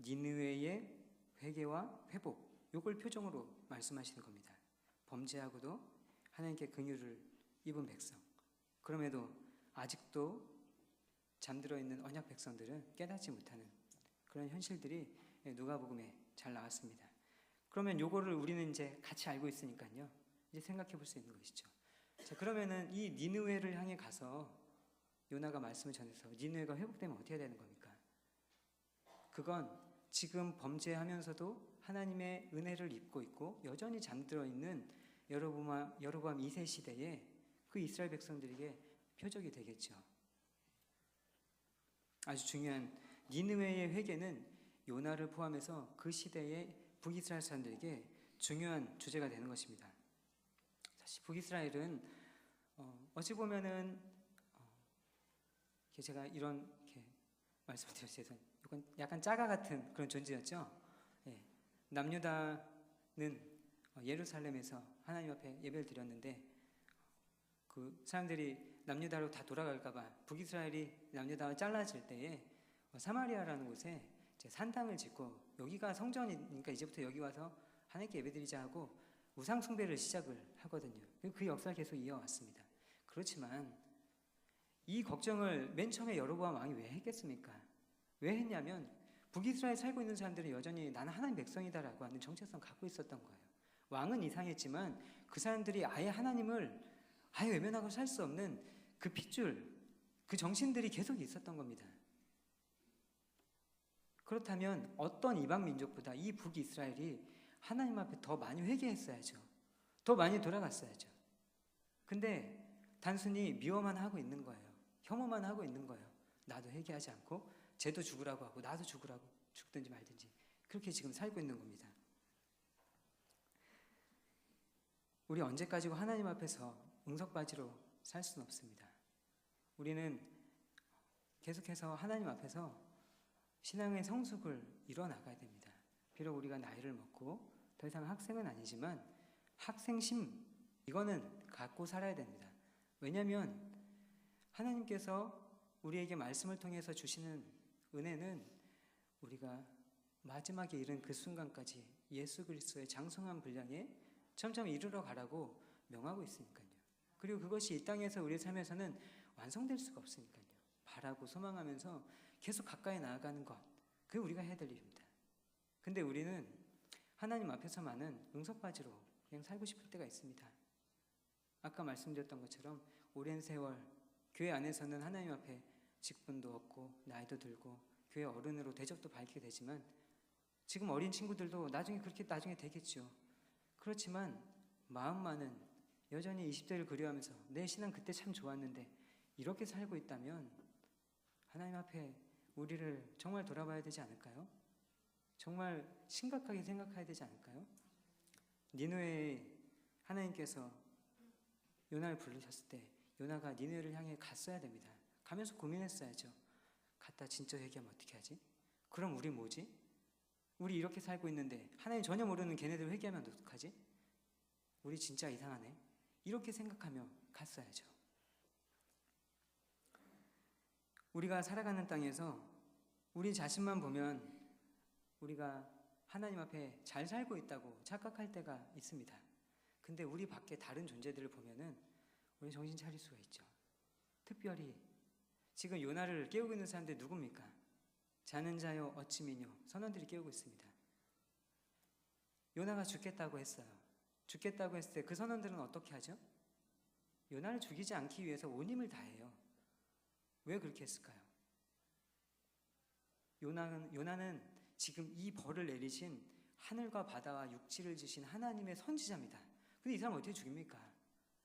니느웨의 회개와 회복, 이걸 표정으로 말씀하시는 겁니다. 범죄하고도 하나님께 긍휼을 입은 백성, 그럼에도 아직도 잠들어 있는 언약 백성들은 깨닫지 못하는 그런 현실들이 누가복음에 잘 나왔습니다. 그러면 요거를 우리는 이제 같이 알고 있으니까요. 이제 생각해 볼 수 있는 것이죠. 자, 그러면은 이 니느웨를 향해 가서 요나가 말씀을 전해서 니느웨가 회복되면 어떻게 되는 겁니까? 그건 지금 범죄하면서도 하나님의 은혜를 입고 있고 여전히 잠들어 있는 여로보암 2세 시대에 그 이스라엘 백성들에게 표적이 되겠죠. 아주 중요한 니느웨의 회개는 요나를 포함해서 그 시대의 북이스라엘 사람들에게 중요한 주제가 되는 것입니다. 사실 북이스라엘은 어찌 보면은 제가 이런 말씀드렸어요. 이건 약간 짜가 같은 그런 존재였죠. 예. 남유다는 예루살렘에서 하나님 앞에 예배를 드렸는데 그 사람들이 남유다로 다 돌아갈까봐 북이스라엘이 남유다와 잘라질 때에 사마리아라는 곳에 이제 산당을 짓고 여기가 성전이니까 이제부터 여기 와서 하나님께 예배드리자 하고 우상 숭배를 시작을 하거든요. 그 역사를 계속 이어왔습니다. 그렇지만 이 걱정을 맨 처음에 여로보암 왕이 왜 했겠습니까? 왜 했냐면 북이스라엘 살고 있는 사람들은 여전히 나는 하나님 백성이다라고 하는 정체성 갖고 있었던 거예요. 왕은 이상했지만 그 사람들이 아예 하나님을 아예 외면하고 살 수 없는 그 핏줄, 그 정신들이 계속 있었던 겁니다. 그렇다면 어떤 이방 민족보다 이 북이스라엘이 하나님 앞에 더 많이 회개했어야죠. 더 많이 돌아갔어야죠. 근데 단순히 미워만 하고 있는 거예요. 혐오만 하고 있는 거예요. 나도 회개하지 않고 쟤도 죽으라고 하고 나도 죽으라고, 죽든지 말든지 그렇게 지금 살고 있는 겁니다. 우리 언제까지고 하나님 앞에서 응석바지로 살 수는 없습니다. 우리는 계속해서 하나님 앞에서 신앙의 성숙을 이뤄나가야 됩니다. 비록 우리가 나이를 먹고 더 이상 학생은 아니지만 학생심 이거는 갖고 살아야 됩니다. 왜냐하면 하나님께서 우리에게 말씀을 통해서 주시는 은혜는 우리가 마지막에 이른 그 순간까지 예수 그리스도의 장성한 분량에 점점 이르러 가라고 명하고 있으니까요. 그리고 그것이 이 땅에서 우리의 삶에서는 완성될 수가 없으니까요. 바라고 소망하면서 계속 가까이 나아가는 것, 그게 우리가 해야 될 일입니다. 근데 우리는 하나님 앞에서만은 응석바지로 그냥 살고 싶을 때가 있습니다. 아까 말씀드렸던 것처럼 오랜 세월 교회 안에서는 하나님 앞에 직분도 얻고 나이도 들고 교회 어른으로 대접도 받게 되지만 지금 어린 친구들도 나중에 그렇게 나중에 되겠죠. 그렇지만 마음만은 여전히 20대를 그리워하면서 내 신앙 그때 참 좋았는데 이렇게 살고 있다면 하나님 앞에 우리를 정말 돌아봐야 되지 않을까요? 정말 심각하게 생각해야 되지 않을까요? 니느웨에 하나님께서 요나를 부르셨을 때 요나가 니느웨를 향해 갔어야 됩니다. 가면서 고민했어야죠. 갔다 진짜 회개하면 어떻게 하지? 그럼 우리 뭐지? 우리 이렇게 살고 있는데 하나님 전혀 모르는 걔네들 회개하면 어떡하지? 우리 진짜 이상하네. 이렇게 생각하며 갔어야죠. 우리가 살아가는 땅에서 우리 자신만 보면 우리가 하나님 앞에 잘 살고 있다고 착각할 때가 있습니다. 근데 우리 밖에 다른 존재들을 보면은 우리 정신 차릴 수가 있죠. 특별히 지금 요나를 깨우고 있는 사람들이 누굽니까? 자는 자여 어찌 미뇨 선원들이 깨우고 있습니다. 요나가 죽겠다고 했어요. 죽겠다고 했을 때 그 선원들은 어떻게 하죠? 요나를 죽이지 않기 위해서 온 힘을 다해요. 왜 그렇게 했을까요? 요나는 지금 이 벌을 내리신 하늘과 바다와 육지를 지신 하나님의 선지자입니다. 근데 이 사람 어떻게 죽입니까?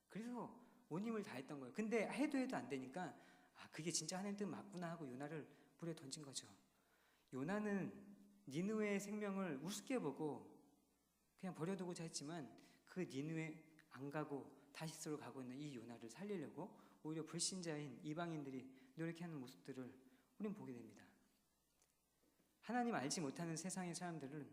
그래서 온 힘을 다했던 거예요. 근데 해도 안 되니까 그게 진짜 하나님 뜻 맞구나 하고 요나를 불에 던진 거죠. 요나는 니느웨의 생명을 우습게 보고 그냥 버려두고자 했지만 그 니느웨 안 가고 다시스로 가고 있는 이 요나를 살리려고 오히려 불신자인 이방인들이 노력하는 모습들을 우린 보게 됩니다. 하나님 알지 못하는 세상의 사람들은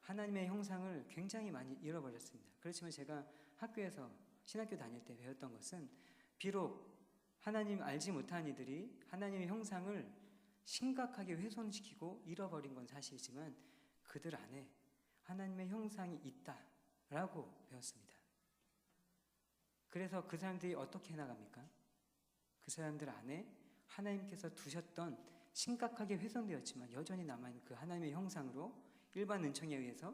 하나님의 형상을 굉장히 많이 잃어버렸습니다. 그렇지만 제가 학교에서 신학교 다닐 때 배웠던 것은 비록 하나님 알지 못한 이들이 하나님의 형상을 심각하게 훼손시키고 잃어버린 건 사실이지만 그들 안에 하나님의 형상이 있다라고 배웠습니다. 그래서 그 사람들이 어떻게 해나갑니까? 그 사람들 안에 하나님께서 두셨던 심각하게 훼손되었지만 여전히 남아있는 그 하나님의 형상으로 일반 은총에 의해서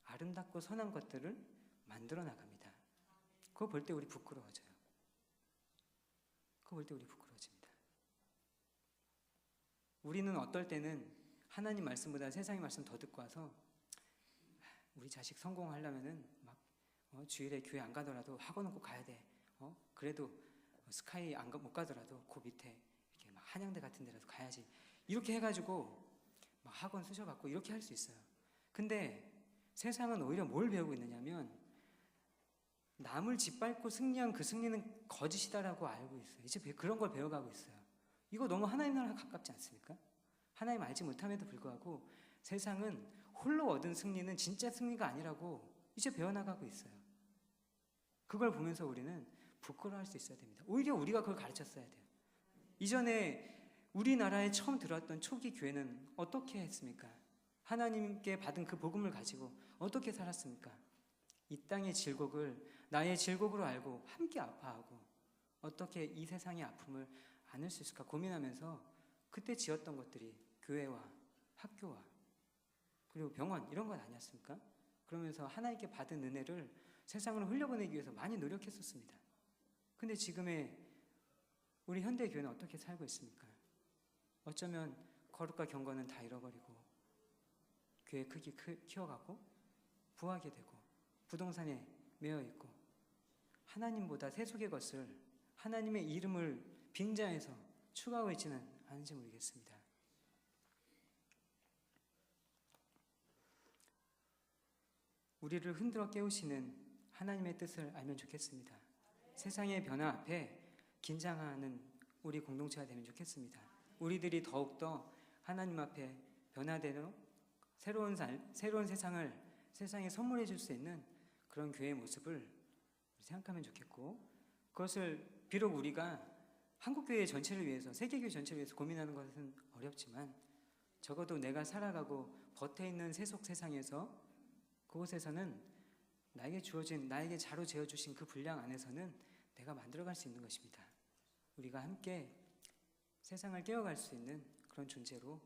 아름답고 선한 것들을 만들어 나갑니다. 그거 볼 때 우리 부끄러워져요. 그거 볼 때 우리 부끄러워집니다. 우리는 어떨 때는 하나님 말씀보다 세상의 말씀 더 듣고 와서 우리 자식 성공하려면은 막 주일에 교회 안 가더라도 학원은 꼭 가야 돼. 그래도 스카이 못 가더라도 그 밑에 이렇게 막 한양대 같은 데라도 가야지. 이렇게 해가지고 막 학원 쑤셔갖고 이렇게 할 수 있어요. 근데 세상은 오히려 뭘 배우고 있느냐면 남을 짓밟고 승리한 그 승리는 거짓이다라고 알고 있어요. 이제 그런 걸 배워가고 있어요. 이거 너무 하나님 나라가 가깝지 않습니까? 하나님 알지 못함에도 불구하고 세상은 홀로 얻은 승리는 진짜 승리가 아니라고 이제 배워나가고 있어요. 그걸 보면서 우리는 부끄러워할 수 있어야 됩니다. 오히려 우리가 그걸 가르쳤어야 돼요. 이전에 우리나라에 처음 들어왔던 초기 교회는 어떻게 했습니까? 하나님께 받은 그 복음을 가지고 어떻게 살았습니까? 이 땅의 질곡을 나의 질곡으로 알고 함께 아파하고 어떻게 이 세상의 아픔을 안을 수 있을까 고민하면서 그때 지었던 것들이 교회와 학교와 그리고 병원 이런 건 아니었습니까? 그러면서 하나님께 받은 은혜를 세상으로 흘려보내기 위해서 많이 노력했었습니다. 근데 지금의 우리 현대교회는 어떻게 살고 있습니까? 어쩌면 거룩과 경건은 다 잃어버리고 교회 크기 키워가고 부하게 되고 부동산에 매여 있고 하나님보다 세속의 것을 하나님의 이름을 빙자해서 추구하고 있지는 않은지 모르겠습니다. 우리를 흔들어 깨우시는 하나님의 뜻을 알면 좋겠습니다. 세상의 변화 앞에 긴장하는 우리 공동체가 되면 좋겠습니다. 우리들이 더욱더 하나님 앞에 변화되는 새로운 세상을 세상에 선물해 줄 수 있는 그런 교회의 모습을 생각하면 좋겠고, 그것을 비록 우리가 한국교회 전체를 위해서, 세계교회 전체를 위해서 고민하는 것은 어렵지만 적어도 내가 살아가고 버텨있는 세속 세상에서, 그곳에서는 나에게 주어진, 나에게 자로 재어주신 그 분량 안에서는 내가 만들어갈 수 있는 것입니다. 우리가 함께 세상을 깨워갈 수 있는 그런 존재로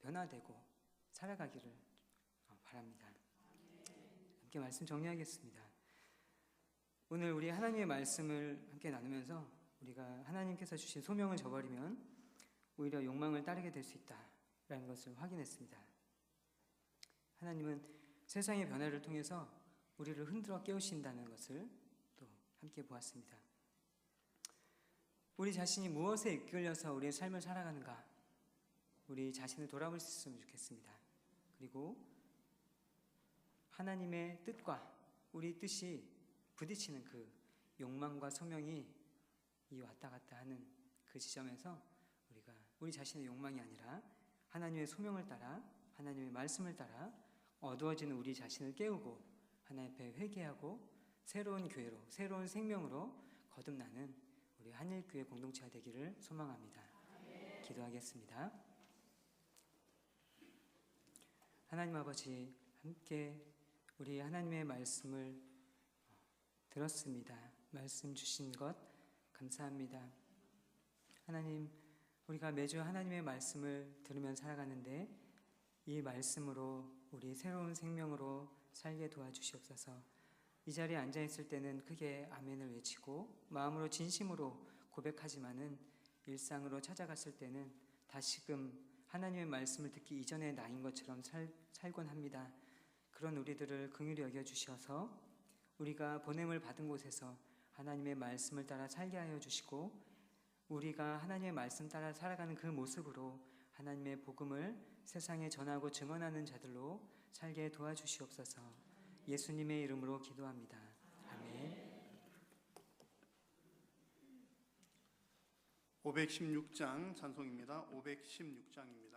변화되고 살아가기를 바랍니다. 함께 말씀 정리하겠습니다. 오늘 우리 하나님의 말씀을 함께 나누면서 우리가 하나님께서 주신 소명을 저버리면 오히려 욕망을 따르게 될 수 있다라는 것을 확인했습니다. 하나님은 세상의 변화를 통해서 우리를 흔들어 깨우신다는 것을 또 함께 보았습니다. 우리 자신이 무엇에 이끌려서 우리의 삶을 살아가는가, 우리 자신을 돌아볼 수 있으면 좋겠습니다. 그리고 하나님의 뜻과 우리 뜻이 부딪히는 그 욕망과 소명이 이 왔다 갔다 하는 그 지점에서 우리가 우리 자신의 욕망이 아니라 하나님의 소명을 따라, 하나님의 말씀을 따라 어두워지는 우리 자신을 깨우고 하나님 앞에 회개하고 새로운 교회로, 새로운 생명으로 거듭나는 우리 한일교회 공동체가 되기를 소망합니다. 기도하겠습니다. 하나님 아버지, 함께 우리 하나님의 말씀을 들었습니다. 말씀 주신 것 감사합니다. 하나님, 우리가 매주 하나님의 말씀을 들으며 살아가는데 이 말씀으로 우리 새로운 생명으로 살게 도와주시옵소서. 이 자리에 앉아있을 때는 크게 아멘을 외치고 마음으로 진심으로 고백하지만은 일상으로 찾아갔을 때는 다시금 하나님의 말씀을 듣기 이전의 나인 것처럼 살곤 합니다. 그런 우리들을 긍휼히 여겨주셔서 우리가 보냄을 받은 곳에서 하나님의 말씀을 따라 살게 하여 주시고, 우리가 하나님의 말씀 따라 살아가는 그 모습으로 하나님의 복음을 세상에 전하고 증언하는 자들로 살게 도와주시옵소서. 예수님의 이름으로 기도합니다. 아멘. 516장 찬송입니다. 516장입니다.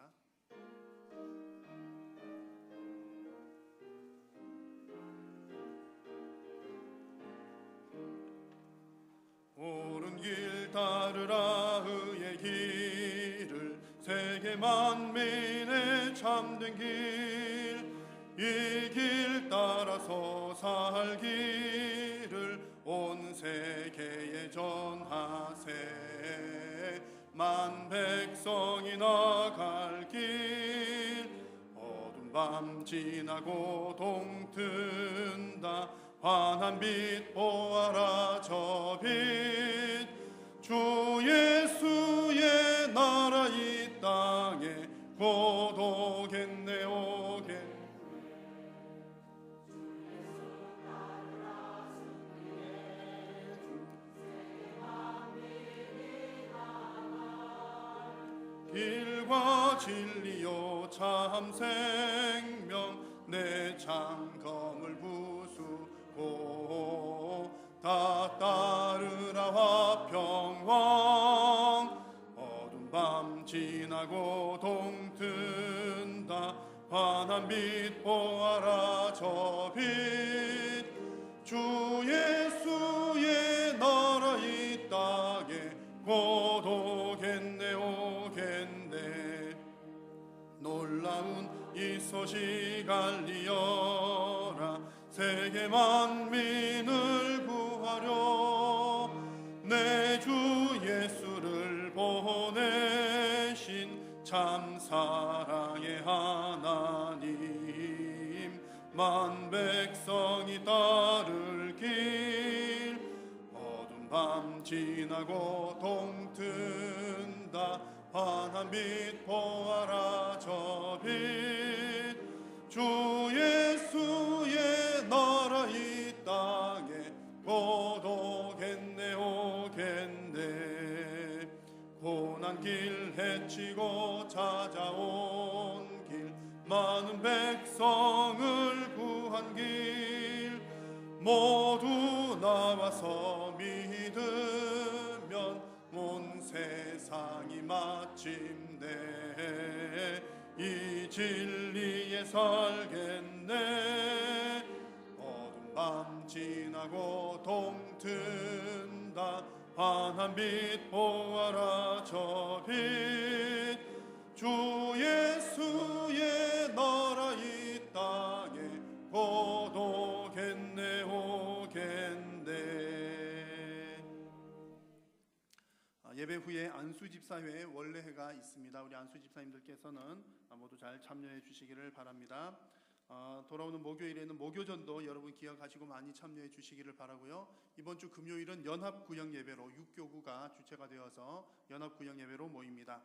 옳은 길 따르라 의의 길을, 세계 만민의 참된 길, 이 길 따라서 살기를 온 세계에 전하세. 만 백성이 나갈 길, 어두운 밤 지나고 동튼다. 환한 빛 보아라 저 빛, 주 예수의 나라 이 땅에 곧 오겠네 오겠네. 길과 진리요 참 생명, 내 장검을 부수고 다 따르라 화평왕. 어두운 밤 지나고 동튼다. 환한 빛 보아라 저 빛, 주 예수의 나라 이 땅에 곧 오겠네 오겠네. 놀라운 이 소식 알리어라. 세계 만민을 구하려 내 주 예수를 보내신 참 사랑의 하나님. 만 백성이 따를 길, 어두운 밤 지나고 동튼다. 환한 빛 보아라 저 빛, 주 예수의 나라 이 땅에 곧 오겠네 오겠네. 고난 길 헤치고 찾아온 길, 많은 백성을 구한 길, 모두 나와서 믿으면 온 세상이 마침내 이 진리의 함께 살겠네. 어두운 밤 지나고 동튼다. 환한 빛 보아라 저 빛. 주 예수의 나라 이 땅에 곧 오겠네 오겠네. 예배 후에 안수집사회 원래회가 있습니다. 우리 안수집사님들께서는 모두 잘 참여해 주시기를 바랍니다. 돌아오는 목요일에는 목요전도 여러분 기억하시고 많이 참여해 주시기를 바라고요. 이번 주 금요일은 연합구역예배로 6교구가 주체가 되어서 연합구역예배로 모입니다.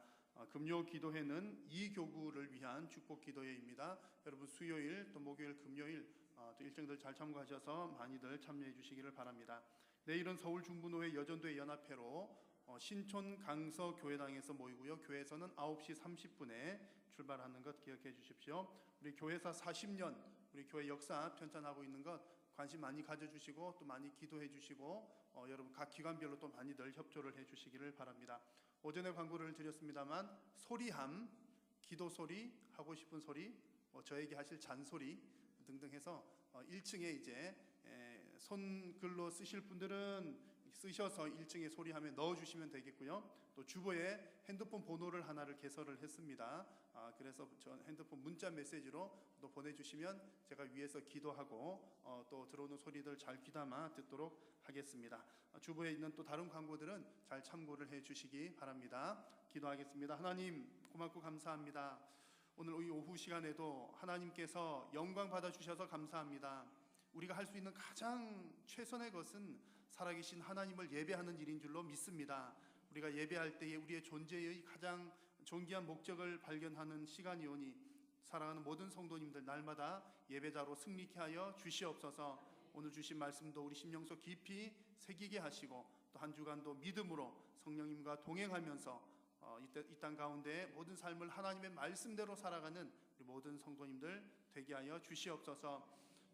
금요 기도회는 2교구를 위한 축복기도회입니다. 여러분 수요일 또 목요일 금요일 또 일정들 잘 참고하셔서 많이들 참여해 주시기를 바랍니다. 내일은 서울 중부노회 여전도회 연합회로 신촌 강서 교회당에서 모이고요. 교회에서는 9시 30분에 출발하는 것 기억해 주십시오. 우리 교회사 40년 우리 교회 역사 편찬하고 있는 것 관심 많이 가져주시고 또 많이 기도해 주시고 여러분 각 기관별로 또 많이들 협조를 해 주시기를 바랍니다. 오전에 광고를 드렸습니다만 소리함, 기도 소리, 하고 싶은 소리, 저에게 하실 잔소리 등등 해서 1층에 이제 손글로 쓰실 분들은 쓰셔서 1층에 소리함에 넣어주시면 되겠고요. 또 주보에 핸드폰 번호를 하나를 개설을 했습니다. 그래서 저 핸드폰 문자 메시지로 또 보내주시면 제가 위에서 기도하고 또 들어오는 소리들 잘 귀담아 듣도록 하겠습니다. 주보에 있는 또 다른 광고들은 잘 참고를 해주시기 바랍니다. 기도하겠습니다. 하나님 고맙고 감사합니다. 오늘 이 오후 시간에도 하나님께서 영광 받아주셔서 감사합니다. 우리가 할 수 있는 가장 최선의 것은 살아계신 하나님을 예배하는 일인 줄로 믿습니다. 우리가 예배할 때에 우리의 존재의 가장 존귀한 목적을 발견하는 시간이오니 사랑하는 모든 성도님들 날마다 예배자로 승리케 하여 주시옵소서. 오늘 주신 말씀도 우리 심령속 깊이 새기게 하시고 또 한 주간도 믿음으로 성령님과 동행하면서 이 땅 가운데 모든 삶을 하나님의 말씀대로 살아가는 우리 모든 성도님들 되게 하여 주시옵소서.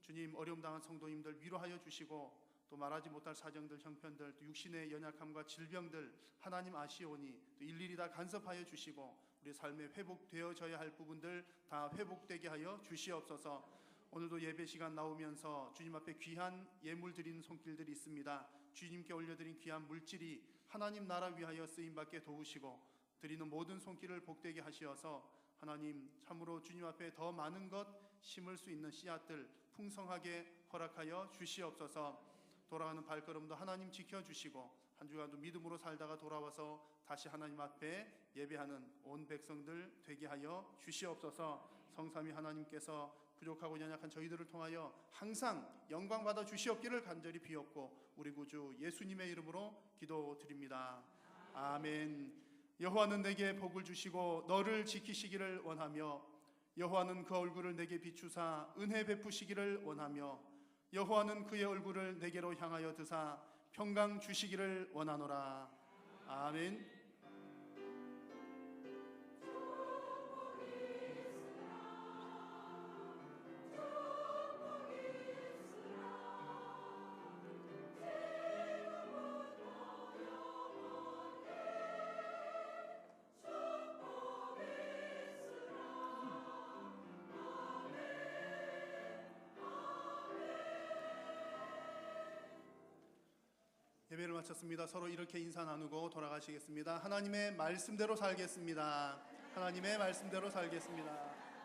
주님 어려움 당한 성도님들 위로하여 주시고 또 말하지 못할 사정들, 형편들, 또 육신의 연약함과 질병들 하나님 아시오니 또 일일이 다 간섭하여 주시고 우리 삶에 회복되어져야 할 부분들 다 회복되게 하여 주시옵소서. 오늘도 예배 시간 나오면서 주님 앞에 귀한 예물 드리는 손길들이 있습니다. 주님께 올려드린 귀한 물질이 하나님 나라 위하여 쓰임받게 도우시고 드리는 모든 손길을 복되게 하시어서 하나님 참으로 주님 앞에 더 많은 것 심을 수 있는 씨앗들 풍성하게 허락하여 주시옵소서. 돌아가는 발걸음도 하나님 지켜주시고 한 주간도 믿음으로 살다가 돌아와서 다시 하나님 앞에 예배하는 온 백성들 되게 하여 주시옵소서. 성삼위 하나님께서 부족하고 연약한 저희들을 통하여 항상 영광 받아 주시옵기를 간절히 비옵고 우리 구주 예수님의 이름으로 기도드립니다. 아멘. 여호와는 내게 복을 주시고 너를 지키시기를 원하며 여호와는 그 얼굴을 내게 비추사 은혜 베푸시기를 원하며 여호와는 그의 얼굴을 내게로 향하여 드사 평강 주시기를 원하노라. 아멘. 예배를 마쳤습니다. 서로 이렇게 인사 나누고 돌아가시겠습니다. 하나님의 말씀대로 살겠습니다. 하나님의 말씀대로 살겠습니다.